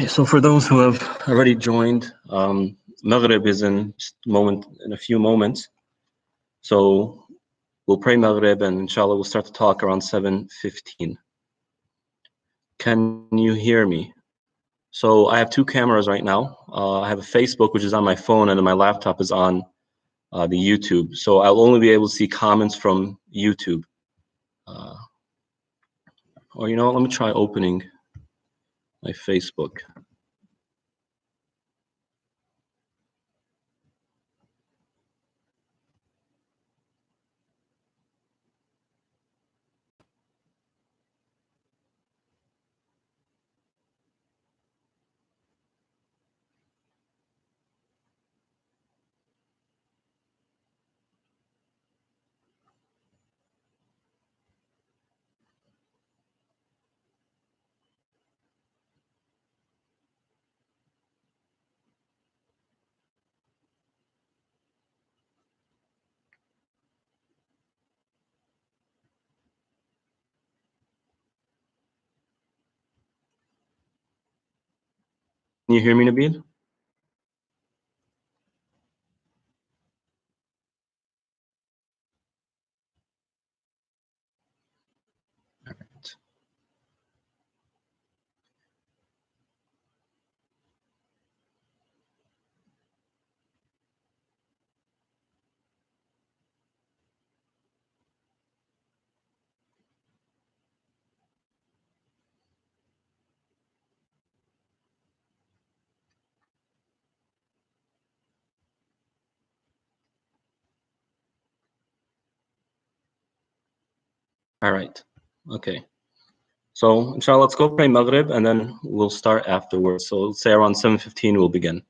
So for those who have already joined, Maghrib is in a few moments. So we'll pray Maghrib and inshallah we'll start to talk around 7:15. Can you hear me? So I have two cameras right now. I have a Facebook, which is on my phone, and then my laptop is on the YouTube. So I'll only be able to see comments from YouTube. Or you know what, let me try opening my Facebook. Can you hear me, Nabil? All right. All right. Okay. So inshallah, let's go pray Maghrib and then we'll start afterwards. So let's say around 7:15 we'll begin.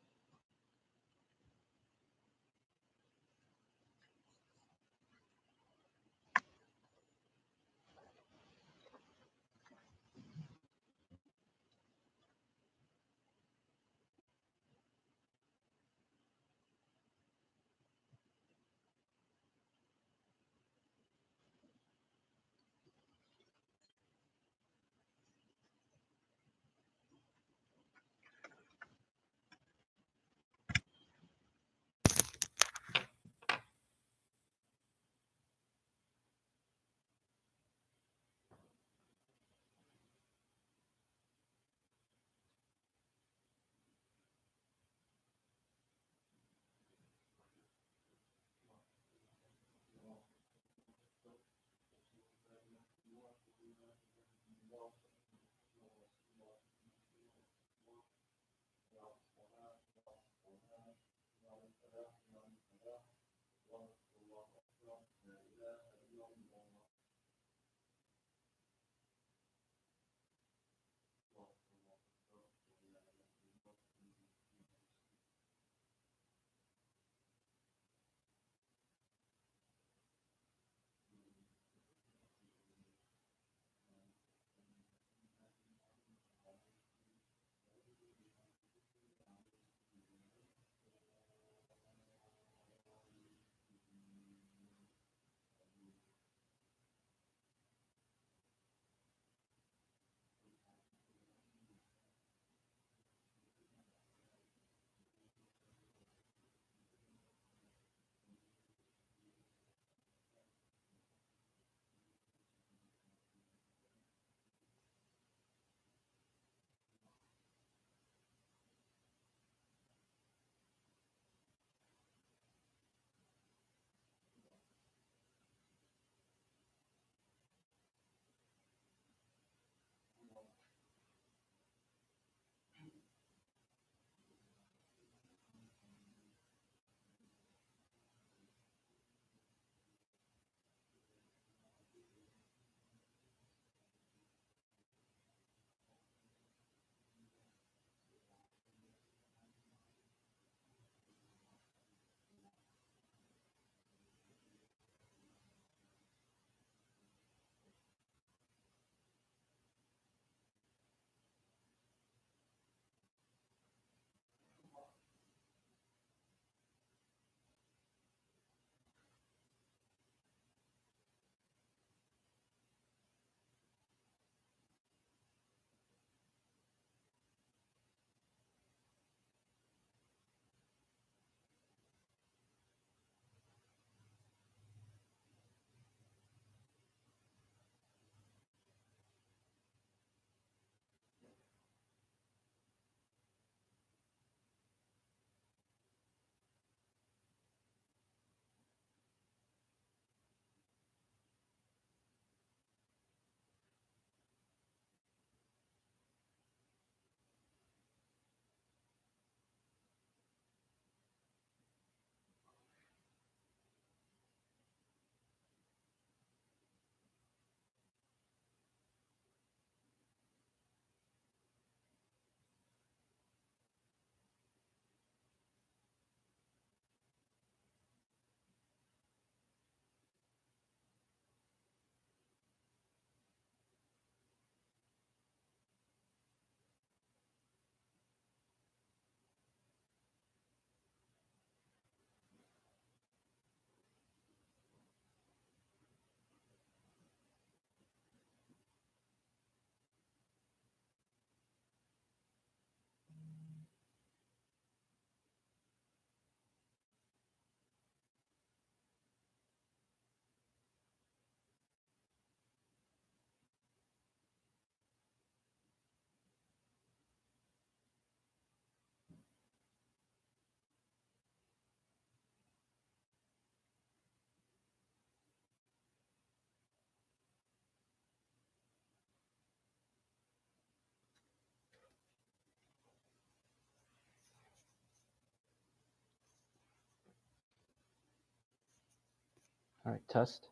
All right, test.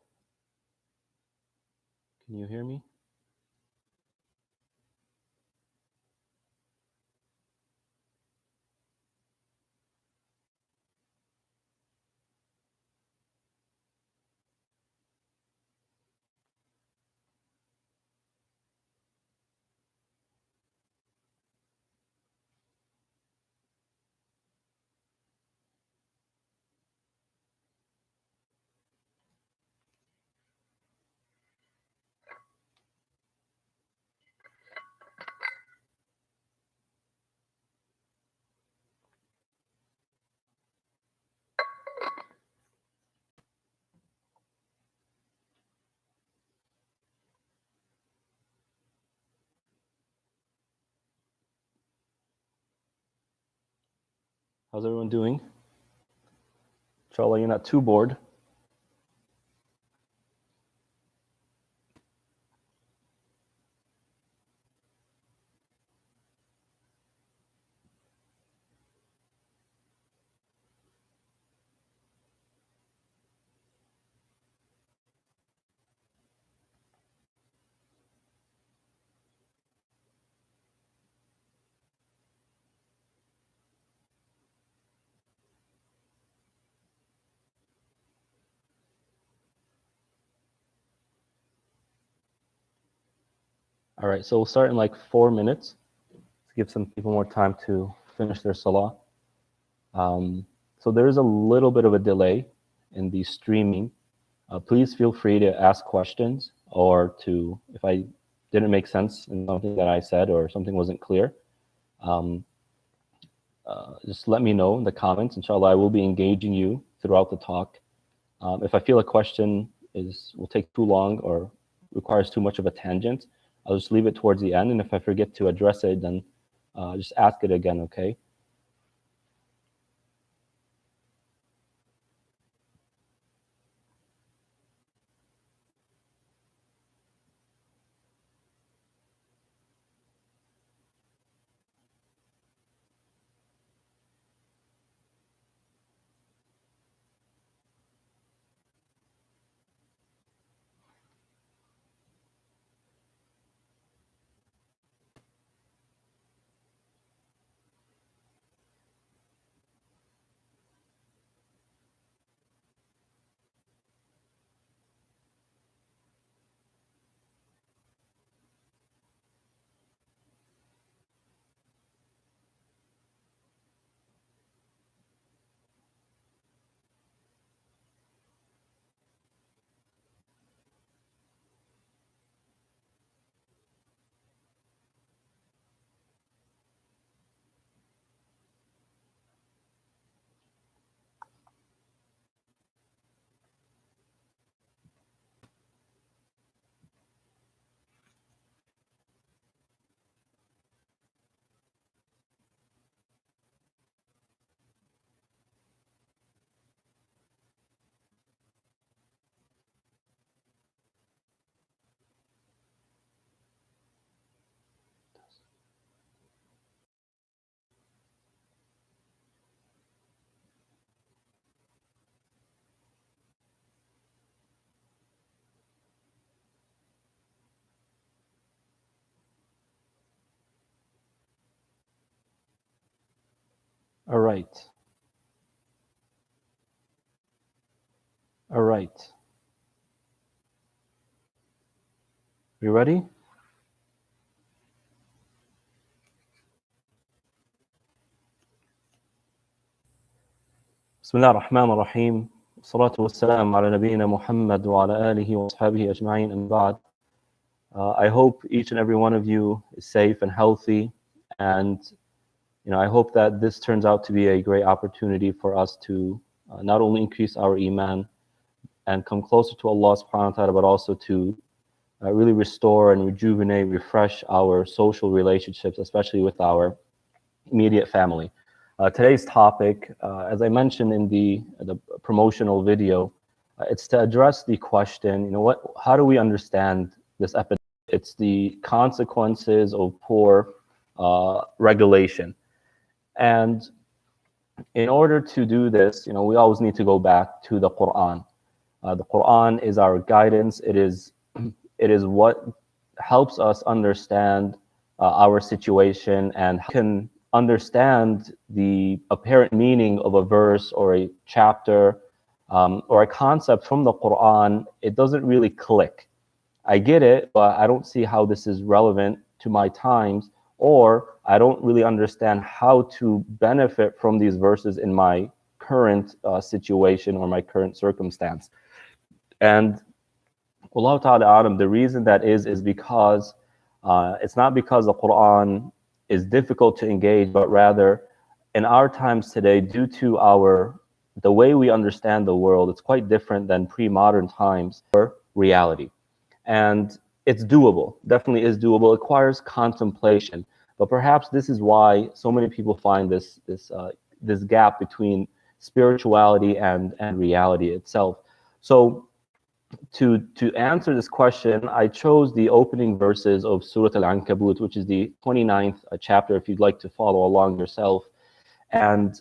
Can you hear me? How's everyone doing? Inshallah, you're not too bored. All right, so we'll start in like 4 minutes to give some people more time to finish their salah. So there is a little bit of a delay in the streaming. Please feel free to ask questions or to, if I didn't make sense in something that I said or something wasn't clear, just let me know in the comments. Inshallah, I will be engaging you throughout the talk. If I feel a question will take too long or requires too much of a tangent, I'll just leave it towards the end. And if I forget to address it, then just ask it again, okay? All right. All right. You ready? بسم الله الرحمن الرحيم والصلاة والسلام على نبينا محمد وعلى آله وصحبه أجمعين أما بعد. I hope each and every one of you is safe and healthy, and I hope that this turns out to be a great opportunity for us to not only increase our iman and come closer to Allah subhanahu wa ta'ala, but also to really restore and rejuvenate, refresh our social relationships, especially with our immediate family. Today's topic, as I mentioned in the promotional video, it's to address the question, how do we understand this epidemic? It's the consequences of poor regulation. And in order to do this, we always need to go back to the Quran. The Quran is our guidance. It is what helps us understand our situation and can understand the apparent meaning of a verse or a chapter or a concept from the Quran. It doesn't really click. I get it, but I don't see how this is relevant to my times, or I don't really understand how to benefit from these verses in my current situation or my current circumstance. And Allah Ta'ala Alam, the reason that is because it's not because the Quran is difficult to engage, but rather in our times today, due to the way we understand the world, it's quite different than pre-modern times or reality. And it's doable, definitely is doable. It requires contemplation. But perhaps this is why so many people find this gap between spirituality and reality itself. So to answer this question, I chose the opening verses of Surah Al-Ankabut, which is the 29th chapter, if you'd like to follow along yourself. And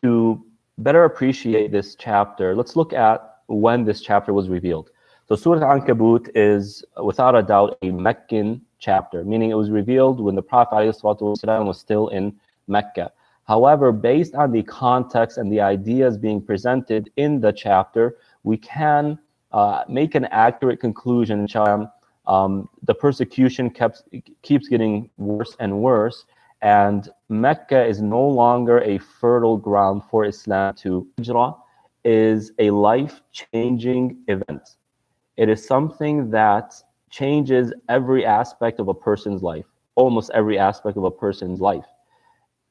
to better appreciate this chapter, let's look at when this chapter was revealed. So Surah Al-Ankabut is, without a doubt, a Meccan chapter, meaning it was revealed when the Prophet ﷺ was still in Mecca. However, based on the context and the ideas being presented in the chapter, we can make an accurate conclusion. The persecution keeps getting worse and worse, and Mecca is no longer a fertile ground for Islam to hijrah. Is a life-changing event. It is something that changes every aspect of a person's life, almost every aspect of a person's life.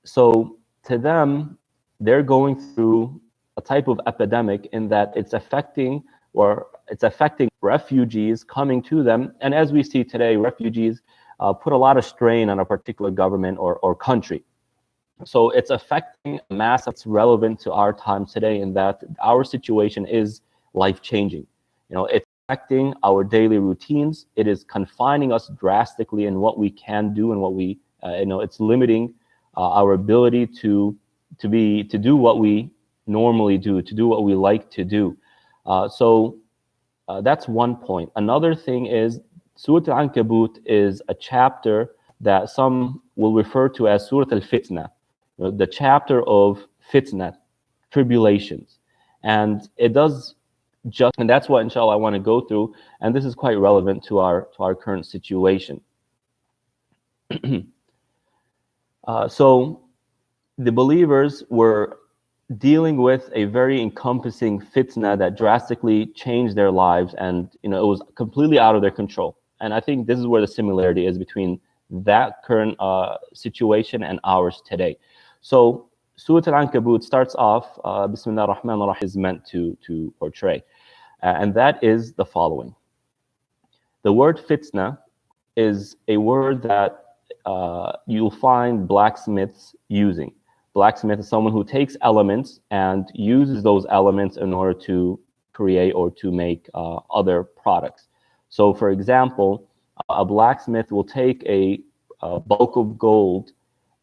So to them, they're going through a type of epidemic in that it's affecting refugees coming to them. And as we see today, refugees put a lot of strain on a particular government or country. So it's affecting a mass that's relevant to our time today, in that our situation is life-changing. It's affecting our daily routines. It is confining us drastically in what we can do and what we, it's limiting our ability to do what we normally do, to do what we like to do. So that's one point. Another thing is Surah Al-Ankabut is a chapter that some will refer to as Surah Al-Fitna, the chapter of fitna, tribulations. And it does and that's what, inshallah, I want to go through. And this is quite relevant to our current situation. So the believers were dealing with a very encompassing fitna that drastically changed their lives, and it was completely out of their control. And I think this is where the similarity is between that current situation and ours today. So Surah Al-Ankabut starts off, Bismillah ar-Rahman ar-Rahim, is meant to portray. And that is the following. The word fitna is a word that you'll find blacksmiths using. Blacksmith is someone who takes elements and uses those elements in order to create or to make other products. So for example, a blacksmith will take a bulk of gold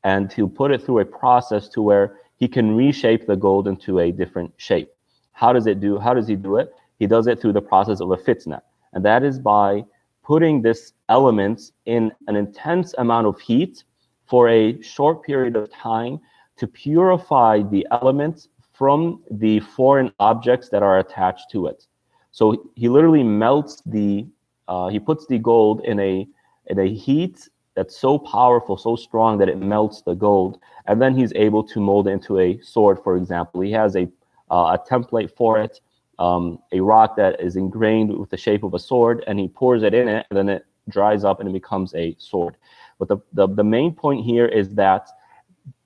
and he'll put it through a process to where he can reshape the gold into a different shape. How does he do it? He does it through the process of a fitna. And that is by putting this elements in an intense amount of heat for a short period of time to purify the elements from the foreign objects that are attached to it. So he literally melts he puts the gold in a heat that's so powerful, so strong that it melts the gold, and then he's able to mold it into a sword, for example. He has a template for it, a rock that is ingrained with the shape of a sword, and he pours it in it, and then it dries up and it becomes a sword. But the main point here is that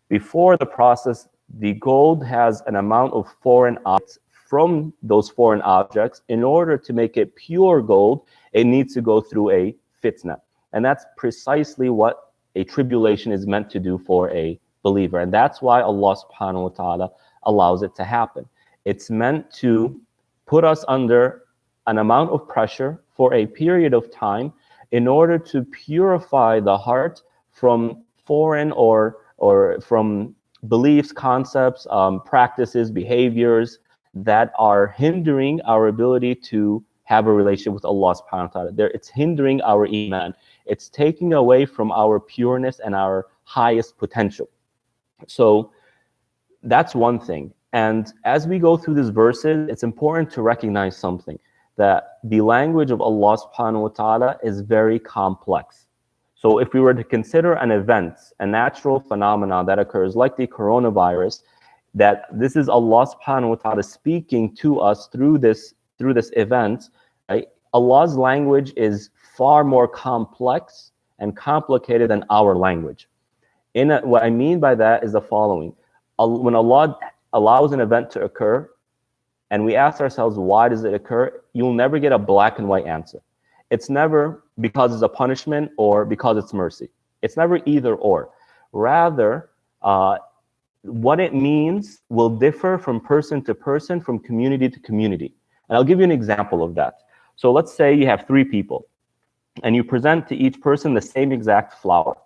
before the process, the gold has an amount of foreign objects from those foreign objects. In order to make it pure gold, it needs to go through a fitna. And that's precisely what a tribulation is meant to do for a believer. And that's why Allah subhanahu wa ta'ala allows it to happen. It's meant to put us under an amount of pressure for a period of time in order to purify the heart from foreign or from beliefs, concepts, practices, behaviors, that are hindering our ability to have a relationship with Allah subhanahu wa ta'ala. It's hindering our iman. It's taking away from our pureness and our highest potential. So that's one thing. And as we go through these verses, it's important to recognize something, that the language of Allah subhanahu wa ta'ala is very complex. So if we were to consider an event, a natural phenomenon that occurs like the coronavirus, that this is Allah subhanahu wa ta'ala speaking to us through this event, right? Allah's language is far more complex and complicated than our language. What I mean by that is the following. When Allah allows an event to occur, and we ask ourselves, why does it occur? You'll never get a black and white answer. It's never because it's a punishment or because it's mercy. It's never either or. Rather, what it means will differ from person to person, from community to community. And I'll give you an example of that. So let's say you have 3 people, and you present to each person the same exact flower.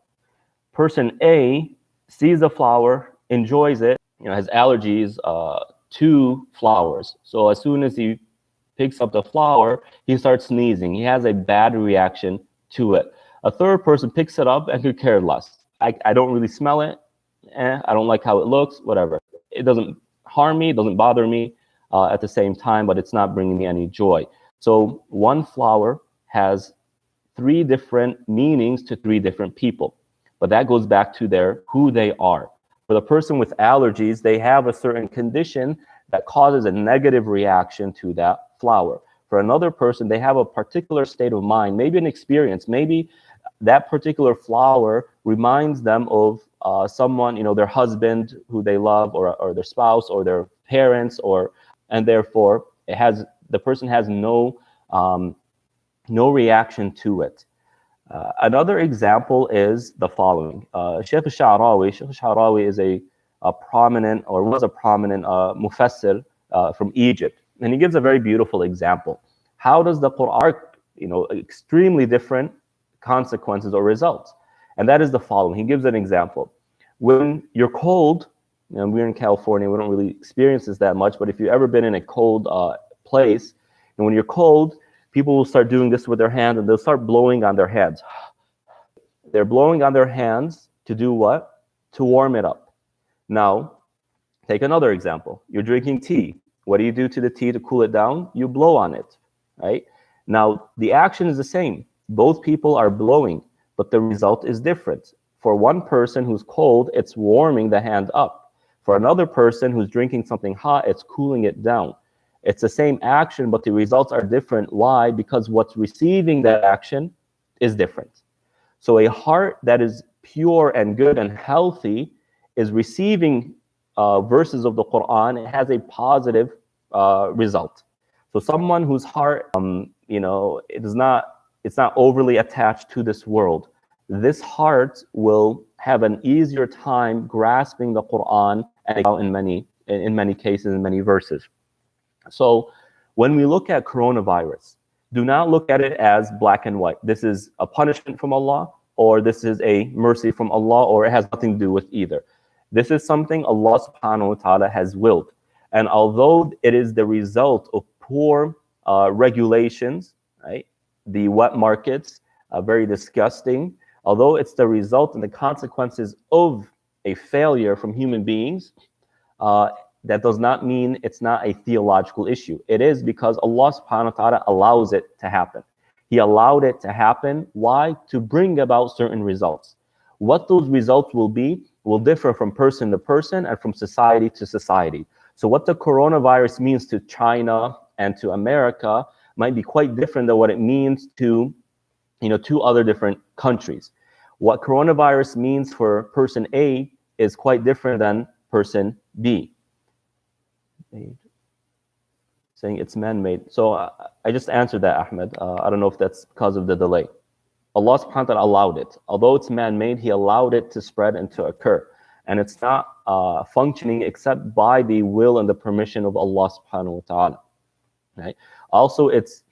Person A sees the flower, enjoys it, has allergies to flowers. So as soon as he picks up the flower, he starts sneezing. He has a bad reaction to it. A third person picks it up and could care less. I don't really smell it. I don't like how it looks, whatever. It doesn't harm me, it doesn't bother me at the same time, but it's not bringing me any joy. So one flower has 3 different meanings to 3 different people. But that goes back to who they are. For the person with allergies, they have a certain condition that causes a negative reaction to that flower. For another person, they have a particular state of mind, maybe an experience, maybe that particular flower reminds them of someone, their husband who they love, or their spouse, or their parents, and therefore the person has no reaction to it. Another example is the following. Sheikh al-Sha'rawi is a prominent, or was a prominent mufassir from Egypt, and he gives a very beautiful example. How does the Quran, extremely different consequences or results? And that is the following. He gives an example. When you're cold, and we're in California, we don't really experience this that much, but if you've ever been in a cold place, and when you're cold, people will start doing this with their hands, and they'll start blowing on their hands. They're blowing on their hands to do what? To warm it up. Now, take another example. You're drinking tea. What do you do to the tea to cool it down? You blow on it, right? Now, the action is the same. Both people are blowing, but the result is different. For one person who's cold, it's warming the hand up. For another person who's drinking something hot, it's cooling it down. It's the same action, but the results are different. Why? Because what's receiving that action is different. So a heart that is pure and good and healthy is receiving verses of the Quran. It has a positive result. So someone whose heart, it's not overly attached to this world, this heart will have an easier time grasping the Quran, and in many cases, in many verses. So when we look at coronavirus, do not look at it as black and white. This is a punishment from Allah, or this is a mercy from Allah, or it has nothing to do with either. This is something Allah subhanahu wa ta'ala has willed. And although it is the result of poor regulations, right? The wet markets, very disgusting. Although it's the result and the consequences of a failure from human beings, that does not mean it's not a theological issue. It is, because Allah subhanahu wa ta'ala allows it to happen. He allowed it to happen. Why? To bring about certain results. What those results will be will differ from person to person and from society to society. So what the coronavirus means to China and to America might be quite different than what it means to, 2 other different countries. What coronavirus means for person A is quite different than person B. Saying it's man-made. So I just answered that, Ahmed. I don't know if that's because of the delay. Allah subhanahu wa ta'ala allowed it. Although it's man-made, He allowed it to spread and to occur. And it's not functioning except by the will and the permission of Allah subhanahu wa ta'ala. Right? Also, its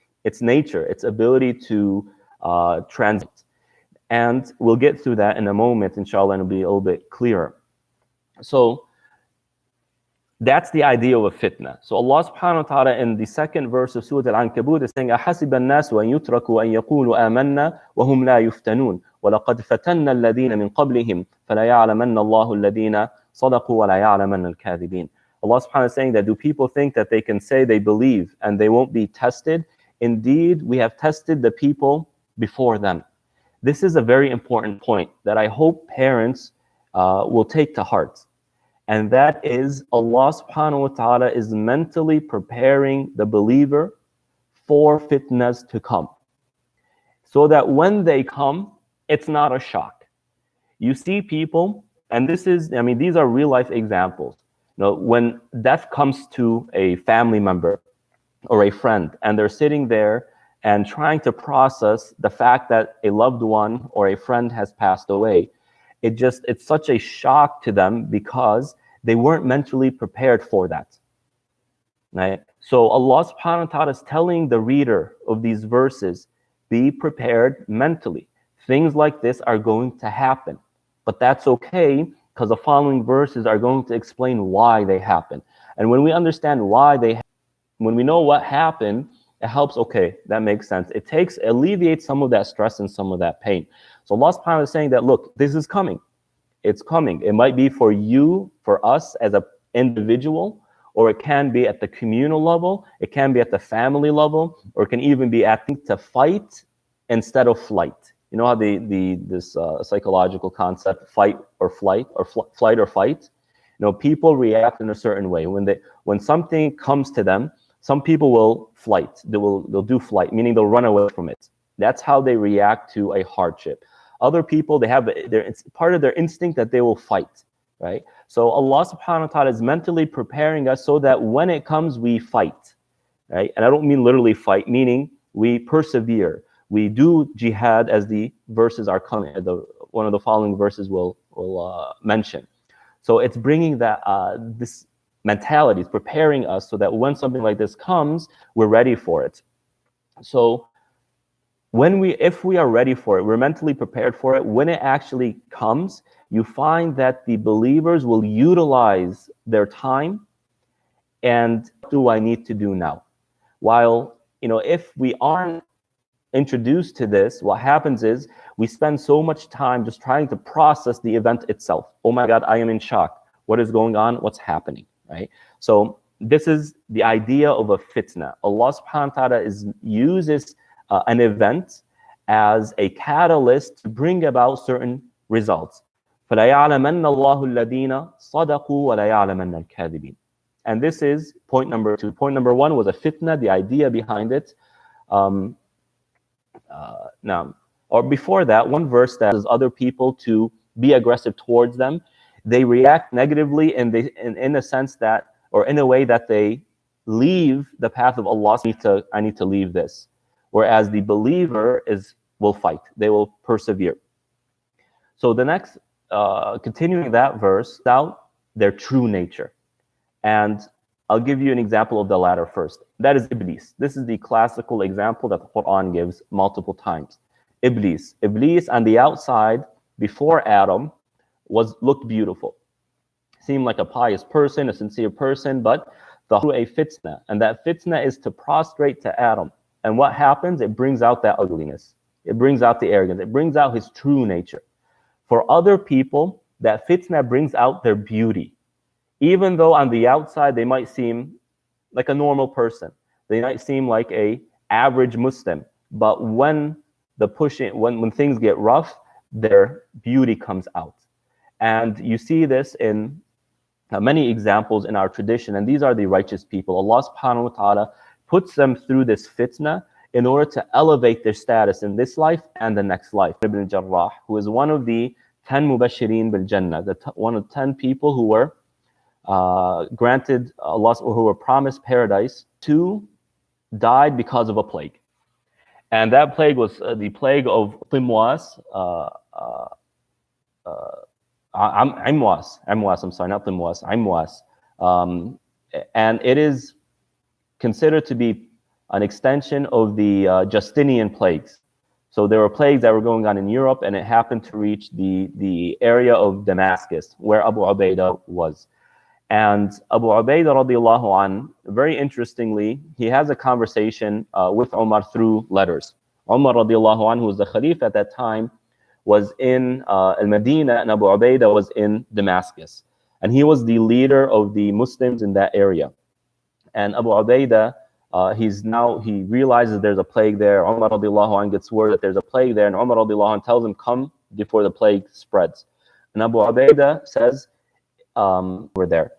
nature, its ability to transit. And we'll get through that in a moment, inshallah, and it'll be a little bit clearer. So That's the idea of a fitna. So Allah subhanahu wa ta'ala in the second verse of Surah Al-Ankabut is saying, أَحَسِبَ النَّاسُ أَن يُتْرَكُوا أَن يَقُولُوا آمَنَّا وَهُمْ لَا يُفْتَنُونَ وَلَقَدْ فَتَنَّا الَّذِينَ مِنْ قَبْلِهِمْ فَلَيَعْلَمَنَّ اللَّهُ الَّذِينَ صَدَقُوا وَلَيَعْلَمَنَّ الْكَاذِبِينَ. Allah subhanahu wa ta'ala is saying that do people think that they can say they believe and they won't be tested? Indeed, we have tested the people before them. This is a very important point that I hope parents will take to heart. And that is Allah subhanahu wa ta'ala is mentally preparing the believer for fitnas to come. So that when they come, it's not a shock. You see people, and this is, I mean, these are real life examples. You know, when death comes to a family member or a friend, and they're sitting there and trying to process the fact that a loved one or a friend has passed away, it's such a shock to them because they weren't mentally prepared for that. Right? So Allah subhanahu wa ta'ala is telling the reader of these verses, be prepared mentally. Things like this are going to happen, but that's okay because the following verses are going to explain why they happen. And when we understand why they happen, when we know what happened, it helps, okay, that makes sense. It alleviates some of that stress and some of that pain. So Allah subhanahu wa ta'ala is saying that, look, this is coming. It's coming. It might be for you, for us as an individual, or it can be at the communal level, it can be at the family level, or it can even be at to fight instead of flight. You know how this psychological concept, fight or flight, or flight or fight? You know, people react in a certain way. When something comes to them, some people will flight. They'll do flight, meaning they'll run away from it. That's how they react to a hardship. Other people, it's part of their instinct that they will fight, right? So Allah subhanahu wa ta'ala is mentally preparing us so that when it comes, we fight, right? And I don't mean literally fight, meaning we persevere. We do jihad as the verses are coming. One of the following verses will mention. So it's bringing that this mentality, it's preparing us so that when something like this comes, we're ready for it. So if we are ready for it, we're mentally prepared for it, when it actually comes, you find that the believers will utilize their time and what do I need to do now? While, if we aren't introduced to this, what happens is we spend so much time just trying to process the event itself. Oh my God, I am in shock. What is going on? What's happening, right? So this is the idea of a fitna. Allah subhanahu wa ta'ala uses an event as a catalyst to bring about certain results. فَلَيَعْلَمَنَّ اللَّهُ الَّذِينَ صَدَقُوا وَلَيَعْلَمَنَّ الْكَاذِبِينَ. And this is point number 2. Point number 1 was a fitna, the idea behind it. Now, or before that, one verse that says other people to be aggressive towards them, they react negatively in a sense that, or in a way that they leave the path of Allah. I need to leave this. Whereas the believer will fight. They will persevere. So the next, continuing that verse, out their true nature. And I'll give you an example of the latter first. That is Iblis. This is the classical example that the Quran gives multiple times. Iblis. Iblis on the outside, before Adam, looked beautiful. Seemed like a pious person, a sincere person, but through a fitna. And that fitna is to prostrate to Adam. And what happens? It brings out that ugliness. It brings out the arrogance. It brings out his true nature. For other people, that fitna brings out their beauty. Even though on the outside they might seem like a normal person, they might seem like a average Muslim, but when things get rough, their beauty comes out. And you see this in many examples in our tradition, and these are the righteous people. Allah subhanahu wa ta'ala puts them through this fitna in order to elevate their status in this life and the next life. Ibn Jarrah, who is one of the 10 Mubashirin bil Jannah, one of 10 people who were granted Allah, who were promised paradise, 2 died because of a plague. And that plague was the plague of Timwas, Imwas, I'm sorry, not Timwas, Imwas. And it is considered to be an extension of the Justinian plagues. So there were plagues that were going on in Europe, and it happened to reach the area of Damascus, where Abu Ubaidah was. And Abu Ubaidah radiallahu an, very interestingly, he has a conversation with Umar through letters. Umar radiallahu an, who was the Khalifa at that time, was in Al-Madinah, and Abu Ubaidah was in Damascus. And he was the leader of the Muslims in that area. And Abu Ubaidah, he realizes there's a plague there. Umar radiallahu anh gets word that there's a plague there, and Umar radiallahu anh tells him, come before the plague spreads. And Abu Ubaidah says, we're there.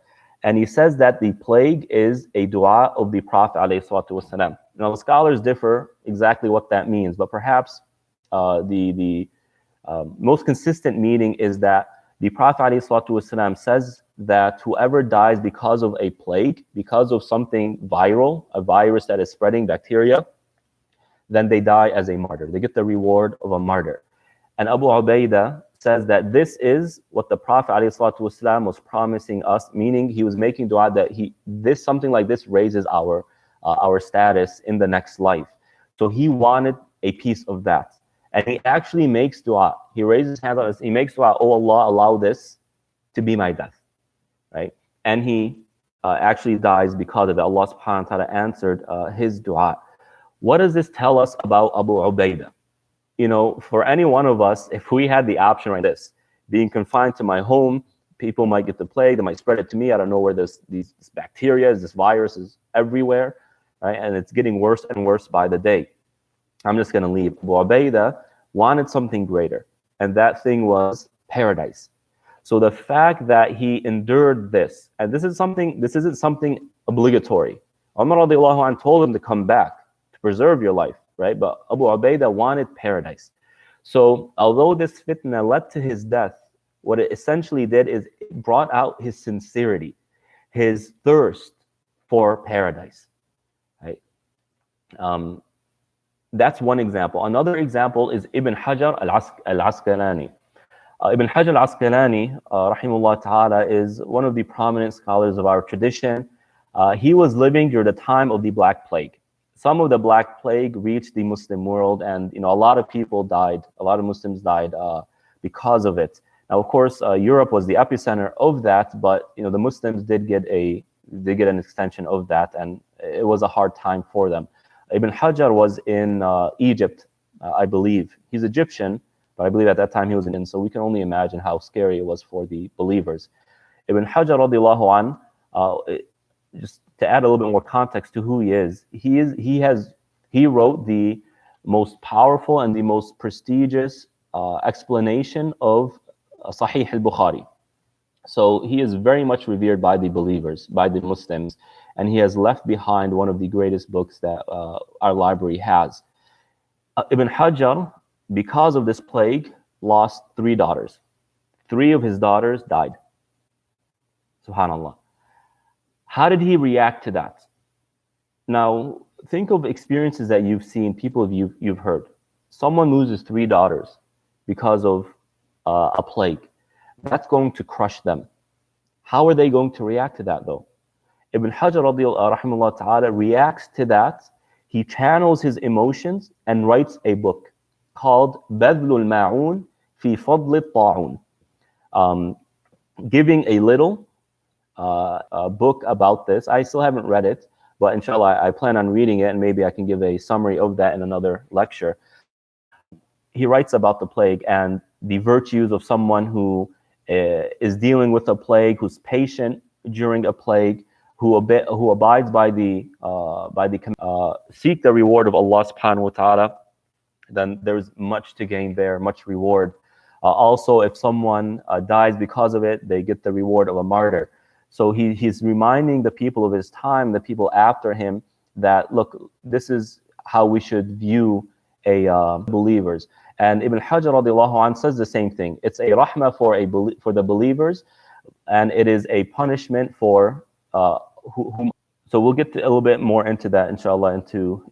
And he says that the plague is a dua of the Prophet ﷺ. Now, the scholars differ exactly what that means, but perhaps the most consistent meaning is that the Prophet ﷺ says that whoever dies because of a plague, because of something viral, a virus that is spreading, bacteria, then they die as a martyr. They get the reward of a martyr. And Abu Ubaidah says that this is what the Prophet ﷺ was promising us, meaning he was making dua that something like this raises our status in the next life. So he wanted a piece of that. And he actually makes dua. He raises his hands up, he makes dua, oh Allah, allow this to be my death, right? And he actually dies because of it. Allah subhanahu wa ta'ala answered his dua. What does this tell us about Abu Ubaidah? You know, for any one of us, if we had the option like this, being confined to my home, people might get the plague, they might spread it to me, I don't know where this bacteria is, this virus is everywhere, right? And it's getting worse and worse by the day. I'm just gonna leave. Abu Ubaidah wanted something greater, and that thing was paradise. So the fact that he endured this, and this isn't something obligatory. Umar radiallahu anh told him to come back, to preserve your life, right? But Abu Ubaidah wanted paradise. So although this fitna led to his death, what it essentially did is it brought out his sincerity, his thirst for paradise, right? That's one example. Another example is Ibn Hajar al-Asqalani. Ibn Hajar al-Asqalani, rahimahullah ta'ala, is one of the prominent scholars of our tradition. He was living during the time of the Black Plague. Some of the Black Plague reached the Muslim world, and a lot of people died. A lot of Muslims died because of it. Now, of course, Europe was the epicenter of that, but the Muslims did get an extension of that, and it was a hard time for them. Ibn Hajar was in Egypt, I believe. He's Egyptian, but I believe at that time he was in, so we can only imagine how scary it was for the believers. Ibn Hajar radiallahu an, just to add a little bit more context to who he is, he wrote the most powerful and the most prestigious explanation of Sahih al-Bukhari. So he is very much revered by the believers, by the Muslims, and he has left behind one of the greatest books that our library has. Ibn Hajar, because of this plague, lost 3 daughters. 3 of his daughters died. Subhanallah. How did he react to that? Now, think of experiences that you've seen, people you've heard. Someone loses 3 daughters because of a plague. That's going to crush them. How are they going to react to that, though? Ibn Hajar rahimahullah ta'ala reacts to that. He channels his emotions and writes a book called Badlul Ma'un fi Fadl al-Ta'un, giving a little book about this. I still haven't read it, but inshallah I plan on reading it, and maybe I can give a summary of that in another lecture. He writes about the plague and the virtues of someone who is dealing with a plague, who's patient during a plague, who abides by the seek the reward of Allah subhanahu wa ta'ala. Then there's much to gain there, much reward. Also, if someone dies because of it, they get the reward of a martyr. So he's reminding the people of his time, the people after him, that look, this is how we should view believers. And Ibn Hajar radiallahu anh says the same thing. It's a rahmah for the believers, and it is a punishment for whom. So we'll get a little bit more into that, inshallah,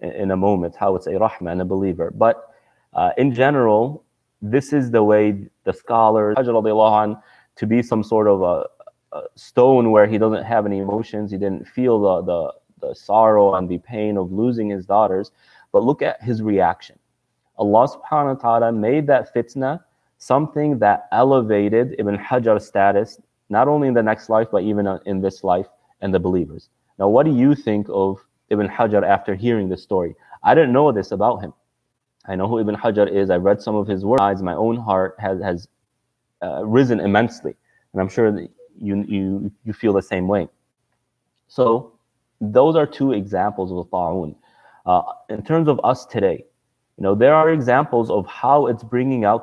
in a moment, how it's a rahmah and a believer. But in general, this is the way the scholars, Hajar radiallahu anh, to be some sort of a stone where he doesn't have any emotions, he didn't feel the sorrow and the pain of losing his daughters, but look at his reaction. Allah subhanahu wa ta'ala made that fitna something that elevated Ibn Hajar's status, not only in the next life, but even in this life, and the believers. Now, what do you think of Ibn Hajar after hearing this story? I didn't know this about him. I know who Ibn Hajar is. I've read some of his works. My own heart has risen immensely, and I'm sure that you feel the same way. So those are two examples of the ta'un. In terms of us today, there are examples of how it's bringing out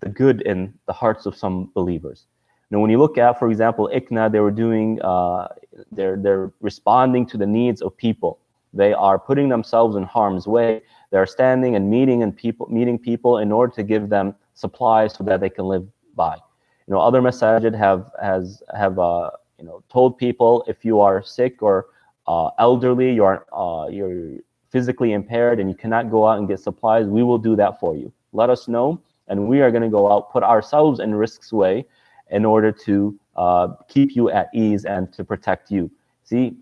the good in the hearts of some believers. When you look at, for example, ICNA, they were doing, they're responding to the needs of people. They are putting themselves in harm's way. They're standing and meeting people in order to give them supplies so that they can live by. Other masajid have told people, if you are sick or elderly, you're physically impaired and you cannot go out and get supplies, we will do that for you. Let us know, and we are going to go out, put ourselves in risk's way in order to keep you at ease and to protect you. See,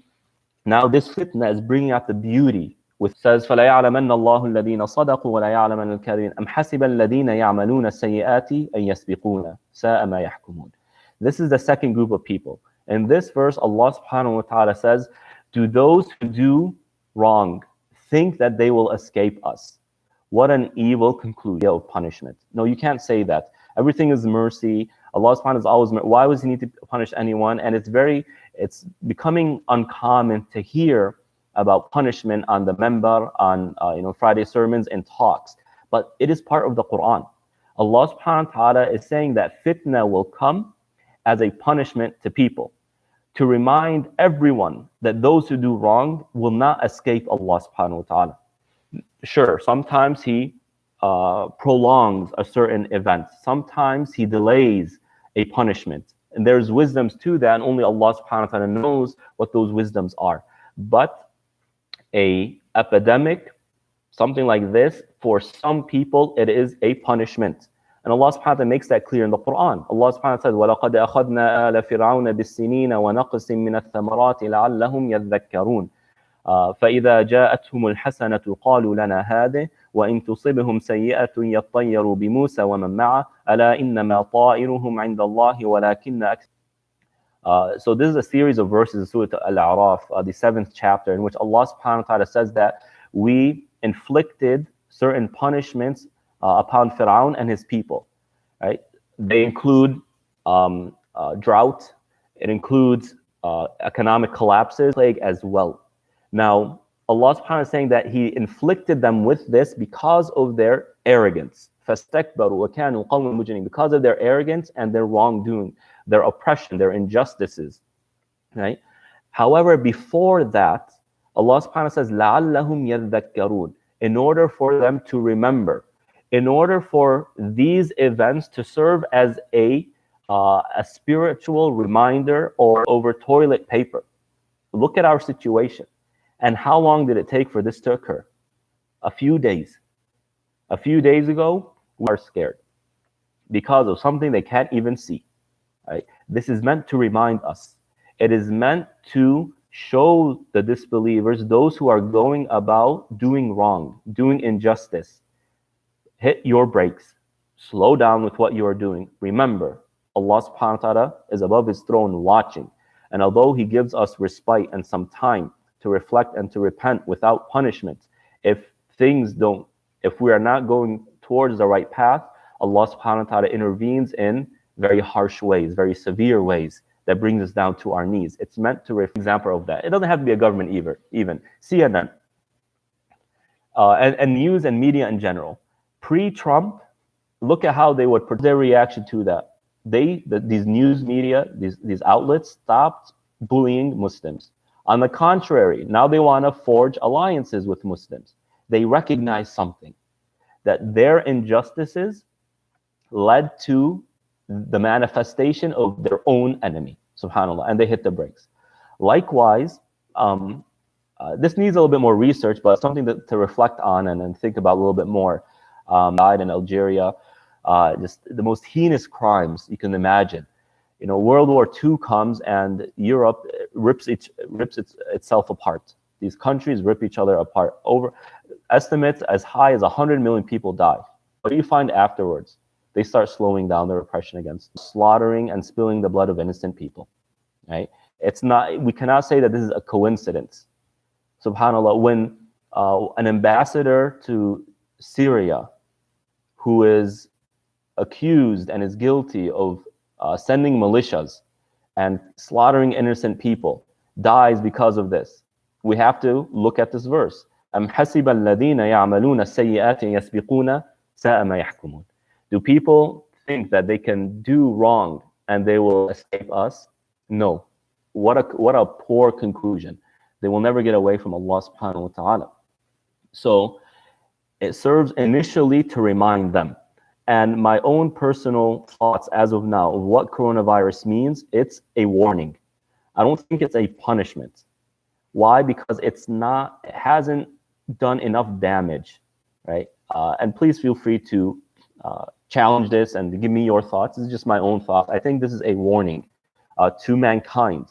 now this fitna is bringing out the beauty. With says, فَلَا يَعْلَمَنَّ اللَّهُ الَّذِينَ صَدَقُوا وَلَا يَعْلَمَنَّ الْكَاذِبِينَ أَمْ حَسِبَ الَّذِينَ يَعْمَلُونَ السَّيِّئَاتِ أَنْ يَسْبِقُونَ سَاءَ مَا يَحْكُمُونَ. This is the second group of people. In this verse, Allah subhanahu wa ta'ala says, do those who do wrong think that they will escape us? What an evil conclusion of punishment. No, you can't say that. Everything is mercy. Allah subhanahu wa ta'ala is always mercy. Why does he need to punish anyone? And it's becoming uncommon to hear about punishment on the member, on Friday sermons and talks. But it is part of the Quran. Allah subhanahu wa ta'ala is saying that fitna will come as a punishment to people, to remind everyone that those who do wrong will not escape Allah subhanahu wa ta'ala. Sure, sometimes he prolongs a certain event. Sometimes he delays a punishment. And there's wisdoms to that, and only Allah subhanahu wa ta'ala knows what those wisdoms are. But a epidemic, something like this, for some people, it is a punishment. And Allah subhanahu wa ta'ala makes that clear in the Quran. Allah subhanahu wa ta'ala says, وَلَقَدْ أَخَذْنَا آلَ فِرْعَوْنَ بِالسِّنِينَ وَنَقْصٍ مِّنَ الثَّمَرَاتِ لَعَلَّهُمْ يَذَّكَّرُونَ فإذا جاءتهم الحسنة قالوا لنا هذه وإن تصبهم سيئة يطيروا بموسى ومن معه ألا إنما طائرهم عند الله ولكن أكثر. So this is a series of verses in Surah Al-A'raf, the 7th chapter, in which Allah subhanahu wa ta'ala says that we inflicted certain punishments upon Fir'aun and his people. Right? They include drought, it includes economic collapses, plague as well. Now, Allah subhanahu wa ta'ala is saying that he inflicted them with this because of their arrogance. فَاسْتَكْبَرُوا وَكَانُوا قَوْمًا مُجْرِمِينَ. Because of their arrogance and their wrongdoing, their oppression, their injustices. Right? However, before that, Allah subhanahu wa ta'ala says, لَعَلَّهُمْ يَذَّكَّرُونَ. In order for them to remember, in order for these events to serve as a spiritual reminder or over toilet paper. Look at our situation. And how long did it take for this to occur? A few days. A few days ago, we are scared because of something they can't even see. Right? This is meant to remind us. It is meant to show the disbelievers, those who are going about doing wrong, doing injustice. Hit your brakes. Slow down with what you are doing. Remember, Allah subhanahu wa ta'ala is above his throne watching. And although he gives us respite and some time to reflect and to repent without punishment, if we are not going towards the right path, Allah subhanahu wa ta'ala intervenes in very harsh ways, very severe ways that brings us down to our knees. It's meant to reflect an example of that. It doesn't have to be a government even. CNN and news and media in general. Pre-Trump, look at how they would put their reaction to that. These news media, these outlets stopped bullying Muslims. On the contrary, now they want to forge alliances with Muslims. They recognize something, that their injustices led to the manifestation of their own enemy, subhanAllah, and they hit the brakes. Likewise, this needs a little bit more research, but something to reflect on and think about a little bit more. Died in Algeria, just the most heinous crimes you can imagine. World War II comes and Europe rips itself apart. These countries rip each other apart. Over estimates as high as 100 million people die. What do you find afterwards? they start slowing down their oppression against slaughtering and spilling the blood of innocent people, right? It's not, we cannot say that this is a coincidence. SubhanAllah, when an ambassador to Syria who is accused and is guilty of sending militias and slaughtering innocent people dies because of this, we have to look at this verse. أَمْ حَسِبَ الَّذِينَ يَعْمَلُونَ السَّيِّئَاتِ يَسْبِقُونَ سَاءَ مَا يَحْكُمُونَ. Do people think that they can do wrong and they will escape us? No. What a poor conclusion. They will never get away from Allah subhanahu wa ta'ala. So it serves initially to remind them. And my own personal thoughts as of now of what coronavirus means, it's a warning. I don't think it's a punishment. Why? Because it hasn't done enough damage, right? And please feel free to challenge this and give me your thoughts. This is just my own thoughts. I think this is a warning to mankind.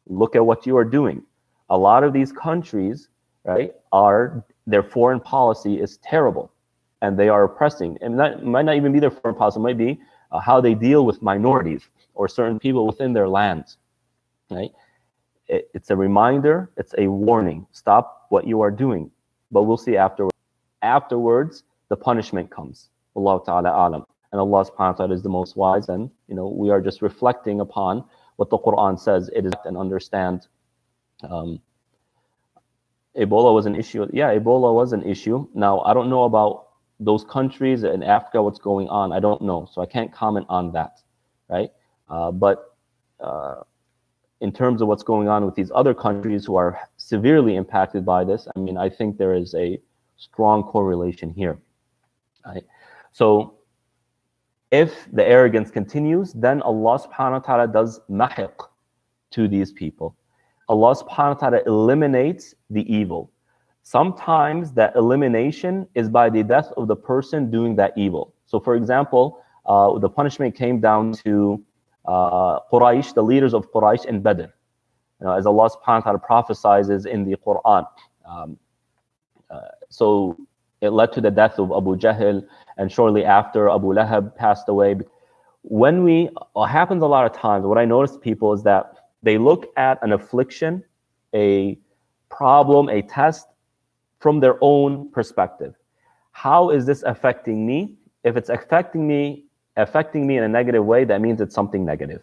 Look at what you are doing. A lot of these countries, right, their foreign policy is terrible, and they are oppressing. And that might not even be their foreign policy. It might be how they deal with minorities or certain people within their lands, right? It's a reminder. It's a warning. Stop what you are doing. But we'll see afterwards. Afterwards, the punishment comes. Allah Ta'ala alam. And Allah subhanahu wa ta'ala is the most wise, and we are just reflecting upon what the Quran says it is and understand. Ebola was an issue. Yeah, Ebola was an issue. Now, I don't know about those countries in Africa, what's going on. I don't know. So I can't comment on that, right? But in terms of what's going on with these other countries who are severely impacted by this, I mean, I think there is a strong correlation here, right? So if the arrogance continues, then Allah subhanahu wa ta'ala does mahiq to these people. Allah subhanahu wa ta'ala eliminates the evil. Sometimes that elimination is by the death of the person doing that evil. So for example, the punishment came down to Quraysh, the leaders of Quraysh in Badr. As Allah subhanahu wa ta'ala prophesies in the Quran. So it led to the death of Abu Jahl, and shortly after Abu Lahab passed away. What happens a lot of times, what I notice people is that they look at an affliction, a problem, a test from their own perspective. How is this affecting me? If it's affecting me in a negative way, that means it's something negative.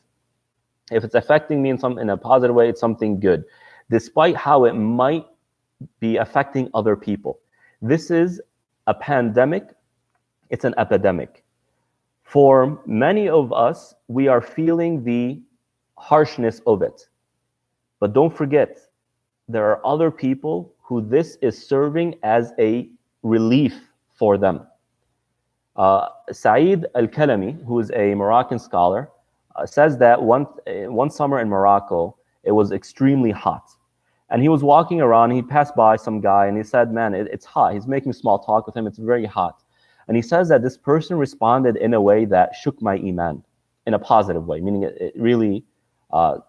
If it's affecting me in a positive way, it's something good, despite how it might be affecting other people. This is a pandemic. It's an epidemic. For many of us, we are feeling the harshness of it. But don't forget, there are other people who this is serving as a relief for them. Saeed Al-Kalami, who is a Moroccan scholar, says that one summer in Morocco, it was extremely hot. And he was walking around, he passed by some guy, and he said, man, it's hot. He's making small talk with him, it's very hot. And he says that this person responded in a way that shook my iman, in a positive way, meaning it really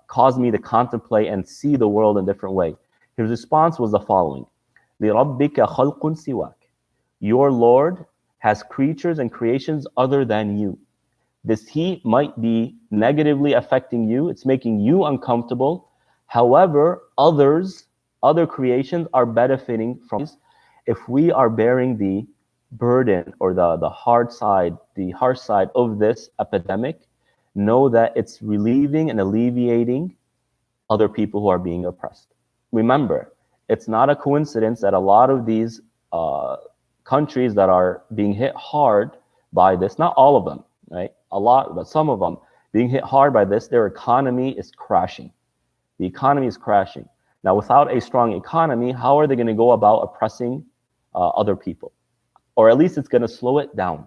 caused me to contemplate and see the world in a different way. His response was the following: لِرَبِّكَ خَلْقٌ سِوَاكَ. Your Lord has creatures and creations other than you. This heat might be negatively affecting you, it's making you uncomfortable. However, other creations are benefiting from this. If we are bearing the burden or the harsh side of this epidemic, know that it's relieving and alleviating other people who are being oppressed. Remember, it's not a coincidence that a lot of these countries that are being hit hard by this, not all of them, right? A lot, but some of them being hit hard by this, their economy is crashing. The economy is crashing. Now, without a strong economy, how are they going to go about oppressing other people? Or at least it's going to slow it down.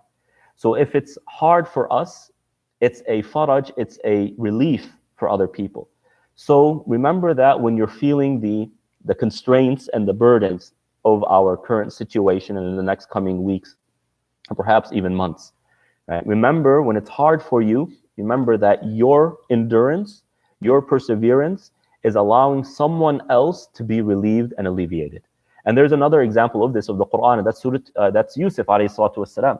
So if it's hard for us, it's a faraj, it's a relief for other people. So remember that when you're feeling the constraints and the burdens of our current situation and in the next coming weeks, or perhaps even months, right? Remember, when it's hard for you, remember that your endurance, your perseverance is allowing someone else to be relieved and alleviated. And there's another example of this of the Quran, and that's Yusuf alayhi salatu wassalam.